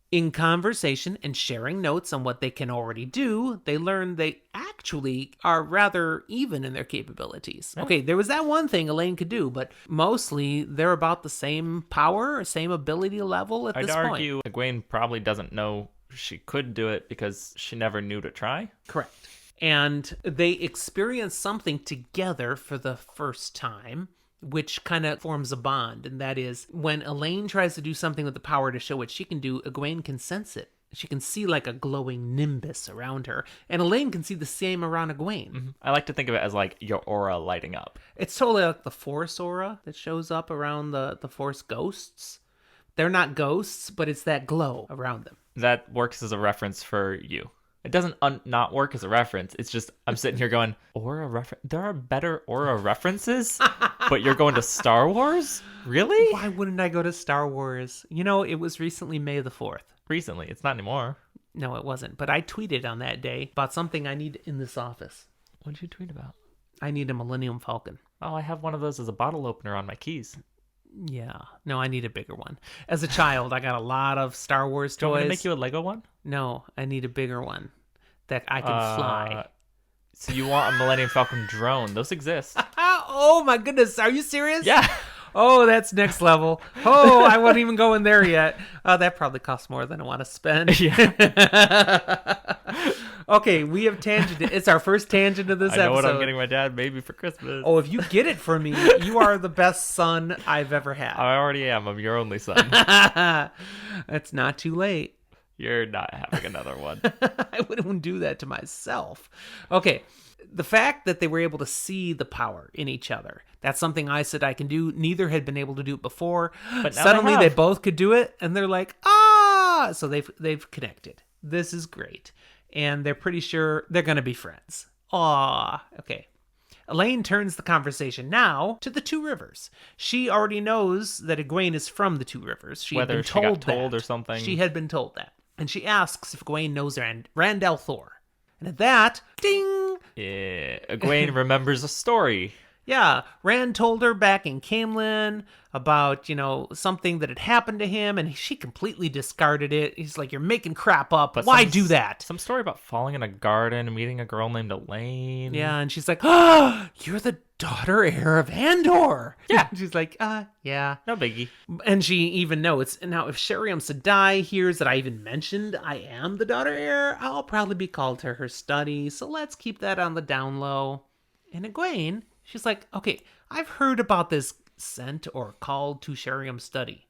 In conversation and sharing notes on what they can already do, they learn they actually are rather even in their capabilities. Okay, there was that one thing Elaine could do, but mostly they're about the same power or same ability level at this point. I'd argue Egwene probably doesn't know she could do it because she never knew to try. Correct. And they experience something together for the first time, which kind of forms a bond. And that is when Elaine tries to do something with the power to show what she can do, Egwene can sense it. She can see like a glowing nimbus around her. And Elaine can see the same around Egwene. Mm-hmm. I like to think of it as like your aura lighting up. It's totally like the Force aura that shows up around the Force ghosts. They're not ghosts, but it's that glow around them. That works as a reference for you. It doesn't not work as a reference. It's just, I'm sitting here going, aura reference? There are better aura references? But you're going to Star Wars? Really? Why wouldn't I go to Star Wars? It was recently May the 4th. Recently. It's not anymore. No, it wasn't. But I tweeted on that day about something I need in this office. What did you tweet about? I need a Millennium Falcon. Oh, I have one of those as a bottle opener on my keys. Yeah. No, I need a bigger one. As a child, I got a lot of Star Wars toys. Do you want me to make you a Lego one? No, I need a bigger one that I can fly. So you want a Millennium Falcon drone. Those exist. Oh my goodness. Are you serious? Yeah. Oh, that's next level. Oh, I wasn't even going there yet. That probably costs more than I want to spend. Yeah. Okay, we have tangented. It's our first tangent of this episode. I know what I'm getting my dad maybe for Christmas. Oh, if you get it for me, you are the best son I've ever had. I already am. I'm your only son. It's not too late. You're not having another one. I wouldn't do that to myself. Okay. The fact that they were able to see the power in each other, that's something I said I can do. Neither had been able to do it before. But suddenly they both could do it, and they're like, so they've connected. This is great. And they're pretty sure they're going to be friends. Okay. Elaine turns the conversation now to the Two Rivers. She already knows that Egwene is from the Two Rivers. She had been told got or something. She had been told that. And she asks if Egwene knows Randall Thor. And at that, ding! Yeah, Egwene remembers a story. Yeah, Rand told her back in Camelin about, something that had happened to him, and she completely discarded it. He's like, you're making crap up. But Why do that? Some story about falling in a garden and meeting a girl named Elaine. Yeah, and she's like, oh, you're the daughter heir of Andor. Yeah. She's like, yeah. No biggie. And she even knows. Now, if Sheriam Sedai hears that I even mentioned I am the daughter heir, I'll probably be called to her study, so let's keep that on the down low. And Egwene, she's like, okay, I've heard about this sent or called to Sheriam's study.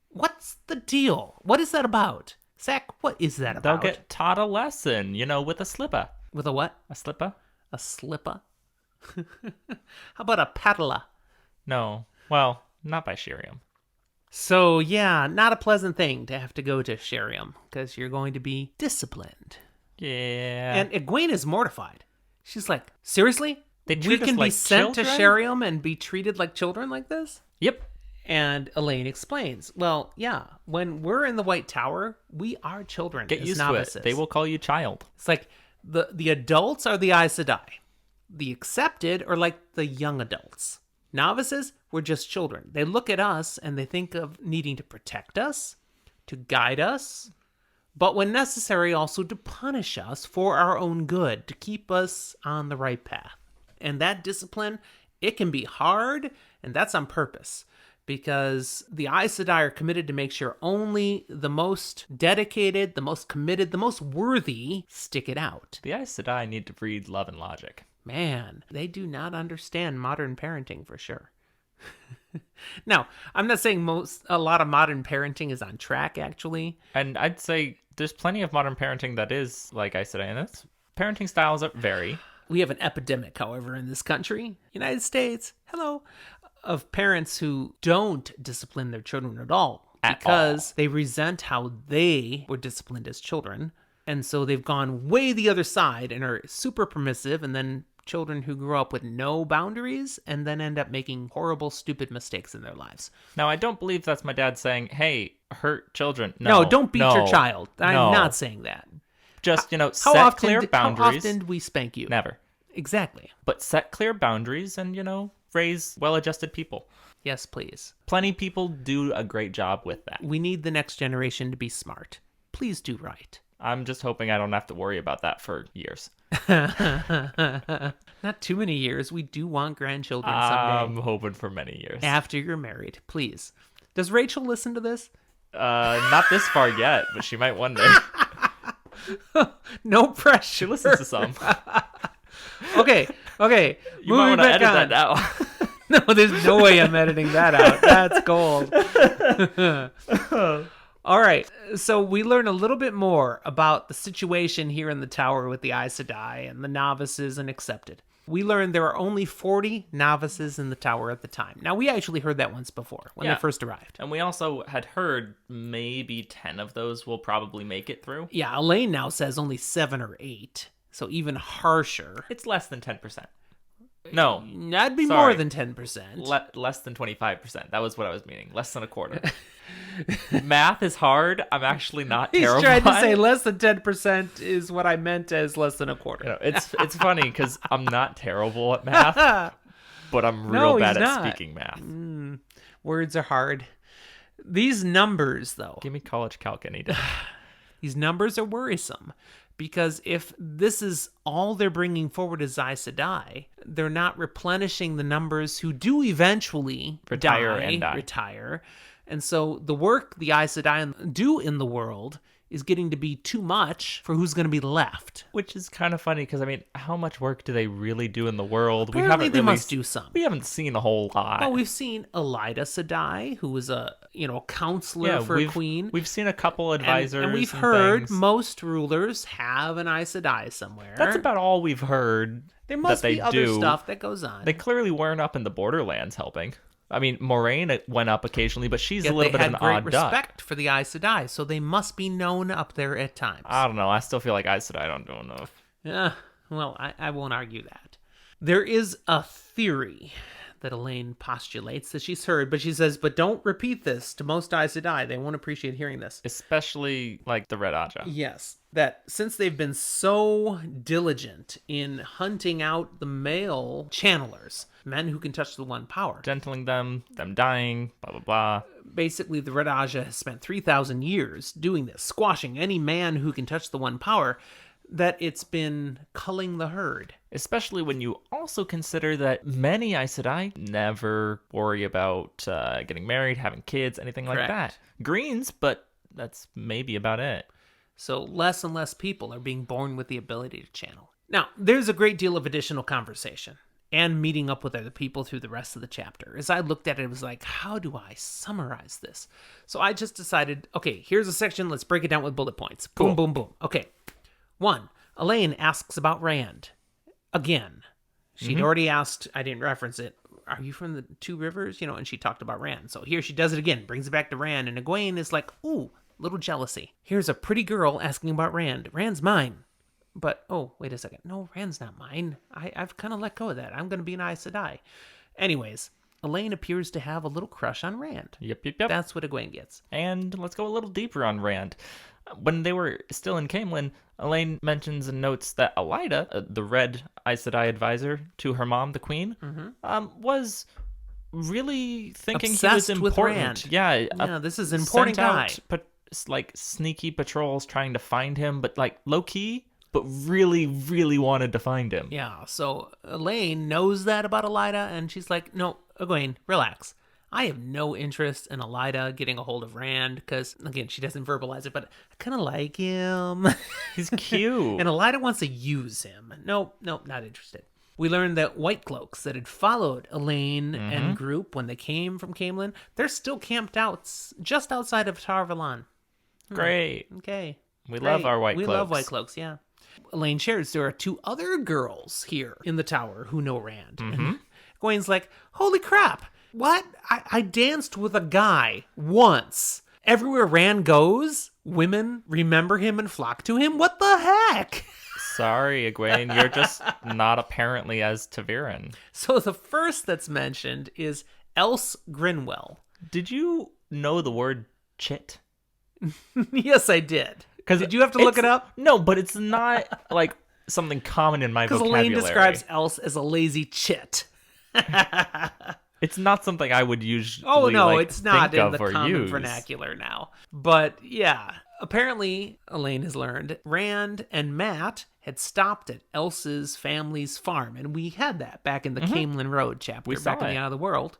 What's the deal? What is that about? Zach, what is that about? They'll get taught a lesson, with a slipper. With a what? A slipper? A slipper? How about a paddler? No. Well, not by Sheriam. So, yeah, not a pleasant thing to have to go to Sheriam, because you're going to be disciplined. Yeah. And Egwene is mortified. She's like, seriously? They We treat us can be like sent to children? Sheriam and be treated like children like this? Yep. And Elaine explains, well, yeah, when we're in the White Tower, we are children. Get as used novices. to it. They will call you child. It's like the adults are the Aes Sedai. The accepted are like the young adults. Novices, we're just children. They look at us and they think of needing to protect us, to guide us, but when necessary, also to punish us for our own good, to keep us on the right path. And that discipline, it can be hard, and that's on purpose. Because the Aes Sedai are committed to make sure only the most dedicated, the most committed, the most worthy stick it out. The Aes Sedai need to breed love and logic. Man, they do not understand modern parenting for sure. Now, I'm not saying a lot of modern parenting is on track, actually. And I'd say there's plenty of modern parenting that is like Aes Sedai, and its parenting styles vary. We have an epidemic, however, in this country, United States, of parents who don't discipline their children at all because they resent how they were disciplined as children. And so they've gone way the other side and are super permissive, and then children who grew up with no boundaries and then end up making horrible, stupid mistakes in their lives. Now, I don't believe that's my dad saying, hey, hurt children. No, don't beat your child. I'm not saying that. Just, set clear boundaries. How often do we spank you? Never. Exactly. But set clear boundaries and, raise well-adjusted people. Yes, please. Plenty people do a great job with that. We need the next generation to be smart. Please do right. I'm just hoping I don't have to worry about that for years. Not too many years. We do want grandchildren someday. I'm hoping for many years. After you're married, please. Does Rachel listen to this? Not this far yet, but she might one day. No pressure. She listens to some. Okay. You might want to edit that out. No, there's no way I'm editing that out. That's gold. All right, so we learn a little bit more about the situation here in the tower with the Aes Sedai and the novices and accepted. We learned there are only 40 novices in the tower at the time. Now, we actually heard that once before when they first arrived. And we also had heard maybe 10 of those will probably make it through. Yeah, Elaine now says only 7 or 8, so even harsher. It's less than 10%. No. That'd be more than 10%. Less than 25%. That was what I was meaning. Less than a quarter. Math is hard. I'm actually not terrible. He's trying to say less than 10% is what I meant as less than a quarter. It's funny because I'm not terrible at math, but I'm real bad at speaking math. Words are hard. These numbers, though. Give me college calc any day. These numbers are worrisome. Because if this is all they're bringing forward as Aes Sedai, they're not replenishing the numbers who do eventually retire. And so the work the Aes Sedai do in the world is getting to be too much for who's going to be left. Which is kind of funny because, how much work do they really do in the world? Apparently they must do some. We haven't seen a whole lot. Well, we've seen Elida Sedai, who was a counselor for a queen. We've seen a couple advisors. And we've heard most rulers have an Aes Sedai somewhere. That's about all we've heard. There must be other stuff that goes on. They clearly weren't up in the borderlands helping. Moiraine went up occasionally, but she's a little bit of an odd duck. They had great respect for the Aes Sedai, so they must be known up there at times. I don't know. I still feel like Aes Sedai don't do enough. Yeah, well, I won't argue that. There is a theory that Elaine postulates that she's heard, but she says, but don't repeat this to most Aes Sedai. They won't appreciate hearing this. Especially, like, the Red Aja. Yes, that since they've been so diligent in hunting out the male channelers, men who can touch the One Power. Gentling them dying, blah, blah, blah. Basically, the Red Aja has spent 3,000 years doing this, squashing any man who can touch the One Power, that it's been culling the herd. Especially when you also consider that many Aes Sedai never worry about getting married, having kids, anything like that. Greens, but that's maybe about it. So less and less people are being born with the ability to channel. Now, there's a great deal of additional conversation and meeting up with other people through the rest of the chapter. As I looked at it, it was like, how do I summarize this? So I just decided, okay, here's a section. Let's break it down with bullet points. Boom, Cool. boom, boom. Okay. 1. Elaine asks about Rand. Again. She'd already asked, I didn't reference it, are you from the Two Rivers? And she talked about Rand. So here she does it again, brings it back to Rand, and Egwene is like, ooh, little jealousy. Here's a pretty girl asking about Rand. Rand's mine. But, oh, wait a second. No, Rand's not mine. I've kind of let go of that. I'm going to be an Aes Sedai. Anyways, Elaine appears to have a little crush on Rand. Yep. That's what Egwene gets. And let's go a little deeper on Rand. When they were still in Caemlyn, Elaine mentions and notes that Elaida, the red Aes Sedai advisor to her mom, the queen, was really thinking Obsessed he was with important. Rand. Yeah, This is an important guy. But like sneaky patrols trying to find him, but like low key, but really, really wanted to find him. Yeah, so Elaine knows that about Elaida, and she's like, no, Egwene, relax. I have no interest in Elaida getting a hold of Rand, because, again, she doesn't verbalize it, but I kind of like him. He's cute. And Elaida wants to use him. Nope, not interested. We learned that White Cloaks that had followed Elaine and group when they came from Caemlyn, they're still camped out just outside of Tar Valon. Great. Okay. We love our White We Cloaks. love White Cloaks, yeah. Elaine shares there are 2 other girls here in the tower who know Rand. And Egwene's like, holy crap. What? I danced with a guy once. Everywhere Rand goes, women remember him and flock to him? What the heck? Sorry, Egwene, you're just not apparently as Taviran. So the first that's mentioned is Else Grinwell. Did you know the word chit? Yes, I did. Did you have to look it up? No, but it's not like something common in my Because vocabulary. Elaine describes Else as a lazy chit. It's not something I would usually it's not think in of the or common use. vernacular now. But yeah, apparently Elaine has learned Rand and Matt had stopped at Else's family's farm, and we had that back in the Caemlyn Road chapter, We saw back in it. the Out of the World.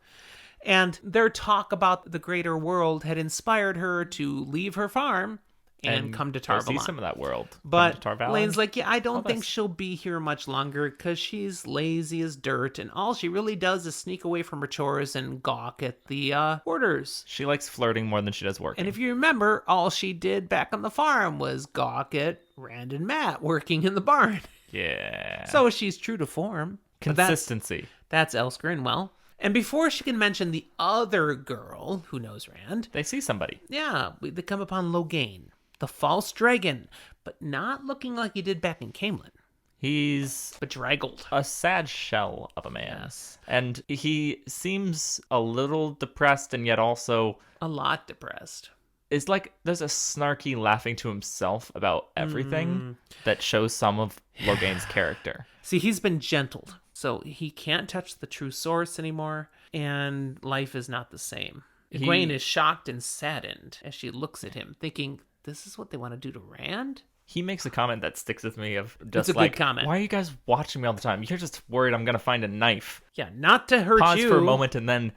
And their talk about the greater world had inspired her to leave her farm and come to go Tar see Valon. some of that world. Come But to Tar Valon. Elaine's like, yeah, I don't All think this. she'll be here much longer because she's lazy as dirt, and all she really does is sneak away from her chores and gawk at the orders. She likes flirting more than she does working. And if you remember, all she did back on the farm was gawk at Rand and Matt working in the barn. Yeah. So she's true to form. But Consistency. That's Else Grinwell. And before she can mention the other girl who knows Rand, They see somebody. they come upon Logain, the false dragon, but not looking like he did back in Caemlyn. He's Bedraggled. a sad shell of a man. Yes. And he seems a little depressed and yet also A lot depressed. is like there's a snarky laughing to himself about everything that shows some of Logain's character. See, he's been gentled, so he can't touch the true source anymore, and life is not the same. Egwene is shocked and saddened as she looks at him, thinking, this is what they want to do to Rand? He makes a comment that sticks with me of just It's a like, good comment. why are you guys watching me all the time? You're just worried I'm going to find a knife. Yeah, not to hurt Pause you. for a moment and then,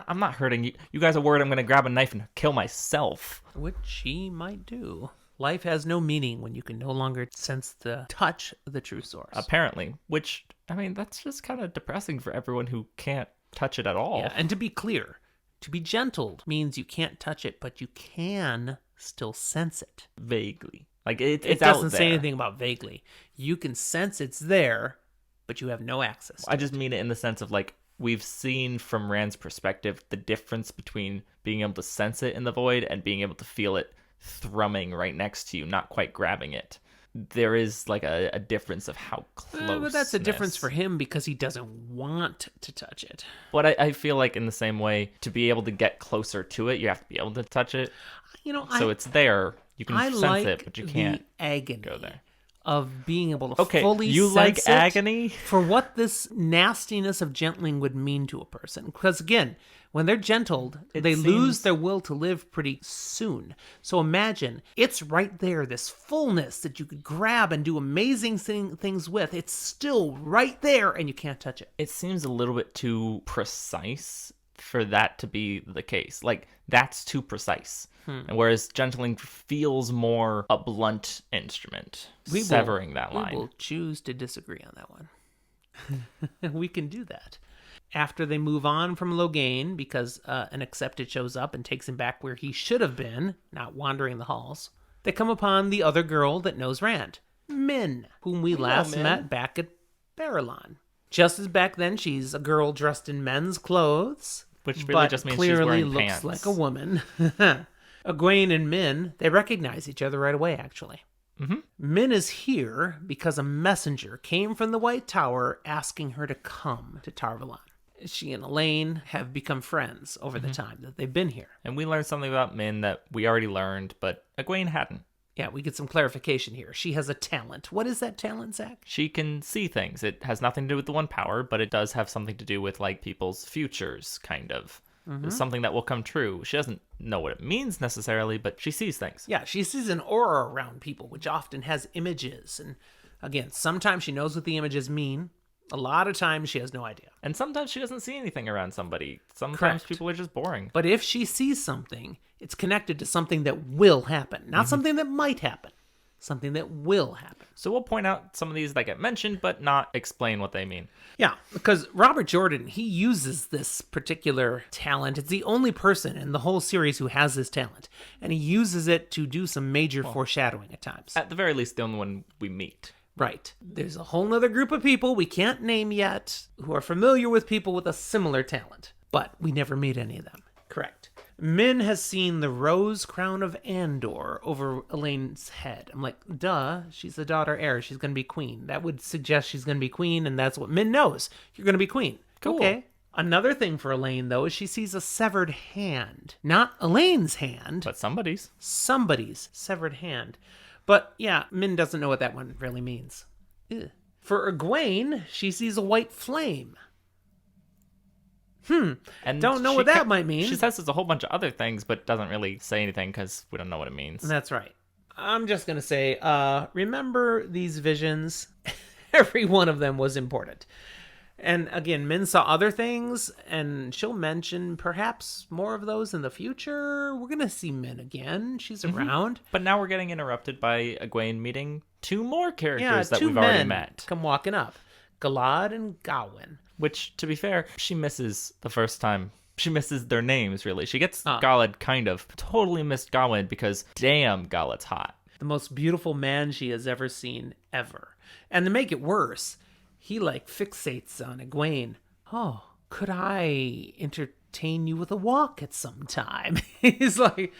I'm not hurting you. You guys are worried I'm going to grab a knife and kill myself. Which he might do. Life has no meaning when you can no longer sense the touch of the true source. Apparently. Which, I mean, that's just kind of depressing for everyone who can't touch it at all. Yeah, and to be clear, to be gentled means you can't touch it, but you can still sense it. Vaguely. Like, it's It out doesn't there. say anything about vaguely. You can sense it's there, but you have no access to I just mean it in the sense of, like, we've seen from Rand's perspective the difference between being able to sense it in the void and being able to feel it thrumming right next to you, not quite grabbing it. there is like a difference of how close. But that's a difference for him because he doesn't want to touch it. But I feel like in the same way, to be able to get closer to it, you have to be able to touch it. So it's there. You can sense like it, but you can't the agony go there. Of being able to fully you sense like it agony? For what this nastiness of gentling would mean to a person. Because again, when they're gentled, they lose their will to live pretty soon. So imagine, it's right there, this fullness that you could grab and do amazing things with. It's still right there, and you can't touch it. It seems a little bit too precise for that to be the case. Like, that's too precise. And whereas gentling feels more a blunt instrument, severing that line. We will choose to disagree on that one. We can do that. After they move on from Loghain, because an accepted shows up and takes him back where he should have been, not wandering the halls, they come upon the other girl that knows Rand, Min, whom we last met back at Barillon. Just as back then, she's a girl dressed in men's clothes, which really just means she's wearing looks pants. Like a woman. Egwene and Min, they recognize each other right away, actually. Mm-hmm. Min is here because a messenger came from the White Tower asking her to come to Tarvalon. She and Elaine have become friends over the time that they've been here. And we learned something about Min that we already learned, but Egwene hadn't. Yeah, we get some clarification here. She has a talent. What is that talent, Zach? She can see things. It has nothing to do with the One Power, but it does have something to do with like people's futures, kind of. Something that will come true. She doesn't know what it means necessarily, but she sees things. Yeah, she sees an aura around people, which often has images. And again, sometimes she knows what the images mean. A lot of times she has no idea. And sometimes she doesn't see anything around somebody. Sometimes Correct. People are just boring. But if she sees something, it's connected to something that will happen. Not something that might happen. Something that will happen. So we'll point out some of these that get mentioned, but not explain what they mean. Yeah, because Robert Jordan, he uses this particular talent. It's the only person in the whole series who has this talent. And he uses it to do some major foreshadowing at times. At the very least, the only one we meet. Right. There's a whole other group of people we can't name yet who are familiar with people with a similar talent. But we never meet any of them. Correct. Min has seen the rose crown of Andor over Elaine's head. I'm like, duh, she's the daughter heir. She's going to be queen. That would suggest she's going to be queen, and that's what Min knows. You're going to be queen. Cool. Okay. Another thing for Elaine, though, is she sees a severed hand. Not Elaine's hand. But somebody's. Somebody's severed hand. But yeah, Min doesn't know what that one really means. Ugh. For Egwene, she sees a white flame. And don't know what that might mean. She says there's a whole bunch of other things, but doesn't really say anything because we don't know what it means. That's right. I'm just going to say, remember these visions? Every one of them was important. And again, Min saw other things, and she'll mention perhaps more of those in the future. We're going to see Min again. She's around. But now we're getting interrupted by Egwene meeting two more characters Yeah, that two we've already men met. come walking up. Galad and Gawain. Which, to be fair, she misses the first time. She misses their names, really. She gets Galad, kind of. Totally missed Gawain because, damn, Galad's hot. The most beautiful man she has ever seen, ever. And to make it worse, he, fixates on Egwene. Oh, could I entertain you with a walk at some time? Galad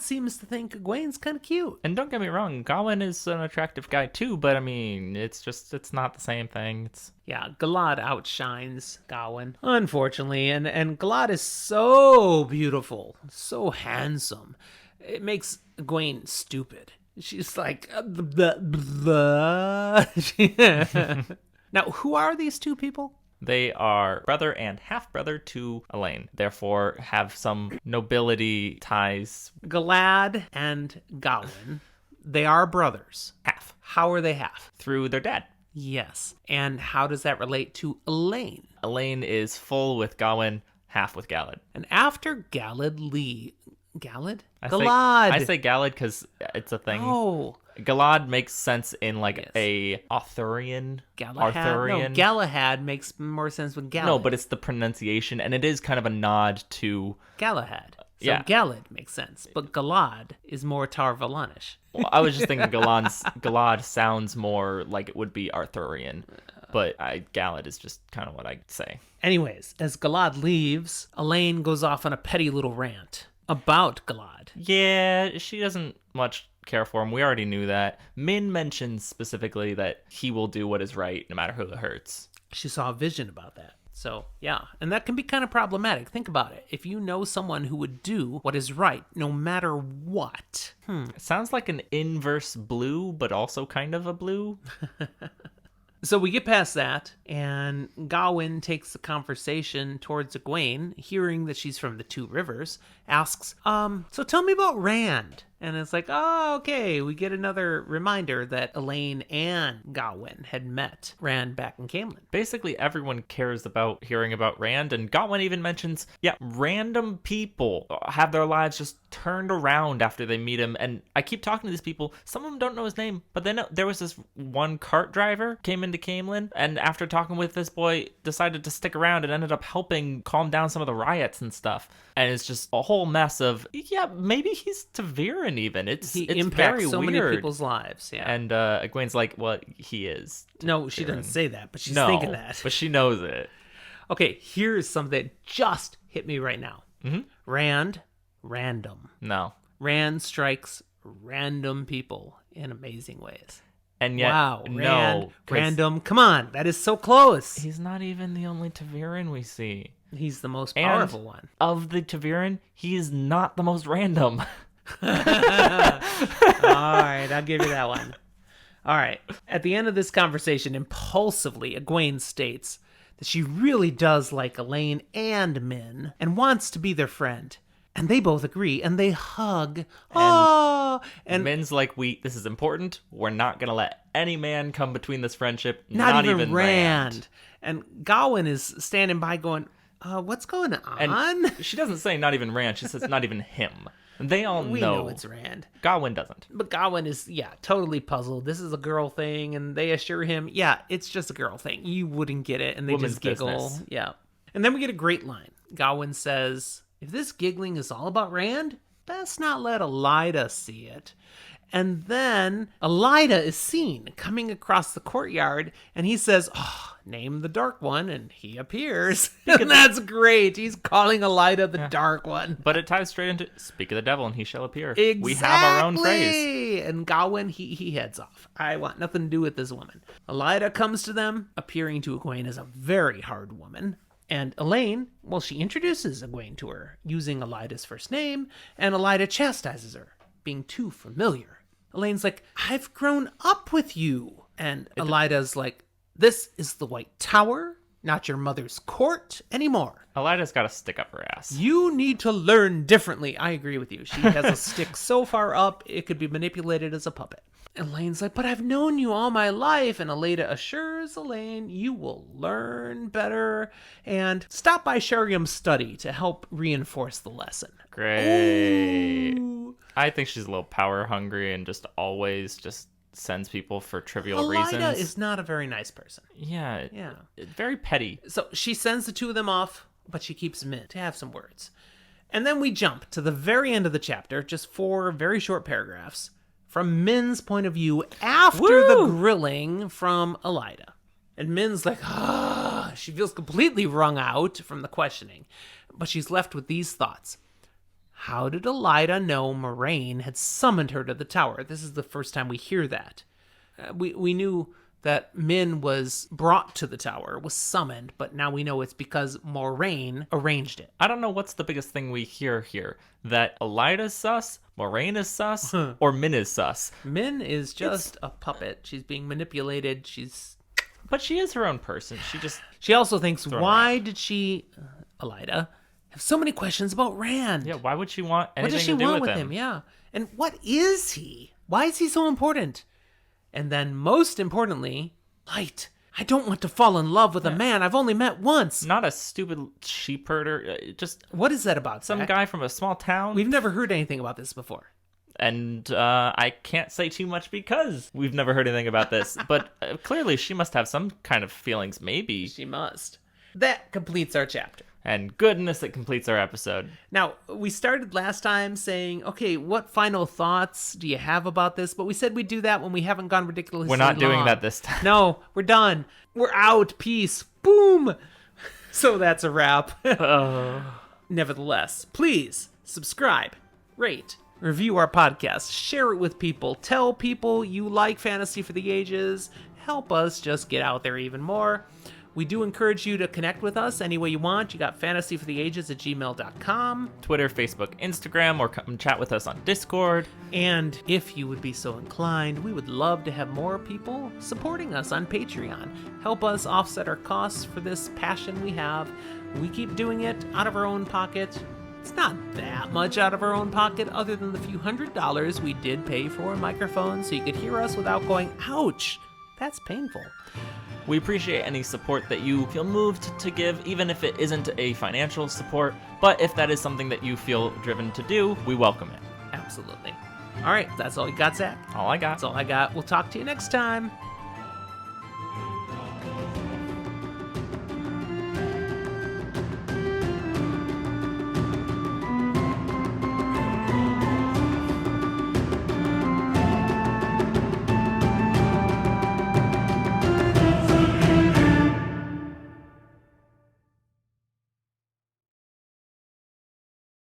seems to think Egwene's kind of cute. And don't get me wrong, Gawain is an attractive guy too, but I mean, it's not the same thing. Yeah, Galad outshines Gawain, unfortunately, and Galad is so beautiful, so handsome. It makes Egwene stupid. She's like, blah, blah. Now, who are these two people? They are brother and half-brother to Elaine, therefore have some nobility ties. Galad and Gawain, they are brothers. Half. How are they half? Through their dad. Yes. And how does that relate to Elaine? Elaine is full with Gawain, half with Galad. And after Galad Galad? Galad! I say Galad because it's a thing. Oh. Galad makes sense in a Arthurian. Galahad? No, Galahad makes more sense with Galad. No, but it's the pronunciation, and it is kind of a nod to Galahad. So yeah. Galad makes sense, but Galad is more Tarvalonish. Well, I was just thinking Galad sounds more like it would be Arthurian, but Galad is just kind of what I'd say. Anyways, as Galad leaves, Elaine goes off on a petty little rant about Galad. Yeah, she doesn't much care for him. We already knew that. Min mentions specifically that he will do what is right no matter who it hurts. She saw a vision about that. So, yeah. And that can be kind of problematic. Think about it. If you know someone who would do what is right no matter what. It sounds like an inverse blue, but also kind of a blue. So we get past that, and Gawain takes the conversation towards Egwene, hearing that she's from the Two Rivers, asks, so tell me about Rand. And it's like, oh, okay, we get another reminder that Elaine and Gawain had met Rand back in Camelin. Basically, everyone cares about hearing about Rand, and Gawain even mentions, random people have their lives just turned around after they meet him. And I keep talking to these people. Some of them don't know his name, but then there was this one cart driver came into Camelin, and after talking with this boy, decided to stick around and ended up helping calm down some of the riots and stuff. And it's just a whole mess of, maybe he's Taviran even. He it's impacts very so weird. many people's lives. Yeah. And Egwene's like, well, he is. No, she doesn't say that, but she's No, thinking that. but she knows it. Okay, here's something that just hit me right now. Mm-hmm. Rand, random. No. Rand strikes random people in amazing ways. And yet, Wow, no. Rand, 'cause random. Come on, that is so close. He's not even the only Taviran we see. He's the most And powerful one. of the Taviran, he is not the most random. All right, I'll give you that one. All right. At the end of this conversation, impulsively, Egwene states that she really does like Elaine and Min and wants to be their friend. And they both agree, and they hug. And Min's like, this is important. We're not going to let any man come between this friendship. not even Rand. And Gawain is standing by going, what's going on? And she doesn't say not even Rand. She says not even him. They all we know it's Rand. Gawain doesn't. But Gawain is, totally puzzled. This is a girl thing, and they assure him, it's just a girl thing. You wouldn't get it, and they Woman's just giggle. business. Yeah. And then we get a great line. Gawain says, if this giggling is all about Rand, best not let Elida see it. And then Elida is seen coming across the courtyard, and he says, name the Dark One, and he appears. And that's great. He's calling Elida the Dark One. But it ties straight into, speak of the devil, and he shall appear. Exactly. We have our own phrase. And Gawain, he heads off. I want nothing to do with this woman. Elida comes to them, appearing to Egwene as a very hard woman. And Elaine, she introduces Egwene to her, using Elida's first name, and Elida chastises her, being too familiar. Elaine's like, I've grown up with you. And Elida's like, this is the White Tower, not your mother's court anymore. Elida's got to stick up her ass. You need to learn differently. I agree with you. She has a stick so far up, it could be manipulated as a puppet. Elaine's like, but I've known you all my life. And Elida assures Elaine, you will learn better. And stop by Sheriam's study to help reinforce the lesson. Great. Ooh. I think she's a little power hungry and just always just sends people for trivial Elida reasons. is not a very nice person. Yeah. Yeah. Very petty. So she sends the two of them off, but she keeps Min to have some words. And then we jump to the very end of the chapter, just 4 very short paragraphs, from Min's point of view after the grilling from Elida. And Min's like, she feels completely wrung out from the questioning. But she's left with these thoughts. How did Elida know Moiraine had summoned her to the tower? This is the first time we hear that. We knew that Min was brought to the tower, was summoned, but now we know it's because Moiraine arranged it. I don't know what's the biggest thing we hear here. That Elida's sus, Moiraine is sus, or Min is sus. Min is just a puppet. She's being manipulated. But she is her own person. She also thinks, why did she, Elida, have so many questions about Rand? Yeah, why would she want anything to do with him? What does she want with him? Yeah. And what is he? Why is he so important? And then, most importantly, Light. I don't want to fall in love with a man I've only met once. Not a stupid sheep herder. Just what is that about, some Zach? guy from a small town. We've never heard anything about this before. And I can't say too much because we've never heard anything about this. But clearly she must have some kind of feelings, maybe. She must. That completes our chapter. And goodness, it completes our episode. Now, we started last time saying, okay, what final thoughts do you have about this? But we said we'd do that when we haven't gone ridiculously We're not long. doing that this time. No, we're done. We're out. Peace. Boom. So that's a wrap. Nevertheless, please subscribe, rate, Review our podcast, share it with people, tell people you like Fantasy for the Ages, help us just get out there even more. We do encourage you to connect with us any way you want. You got fantasyfortheages@gmail.com. Twitter, Facebook, Instagram, or come chat with us on Discord. And if you would be so inclined, we would love to have more people supporting us on Patreon. Help us offset our costs for this passion we have. We keep doing it out of our own pocket. It's not that much out of our own pocket other than the few $100s we did pay for a microphone so you could hear us without going, ouch, that's painful. We appreciate any support that you feel moved to give, even if it isn't a financial support. But if that is something that you feel driven to do, we welcome it. Absolutely. All right, that's all you got, Zach? All I got. That's all I got. We'll talk to you next time.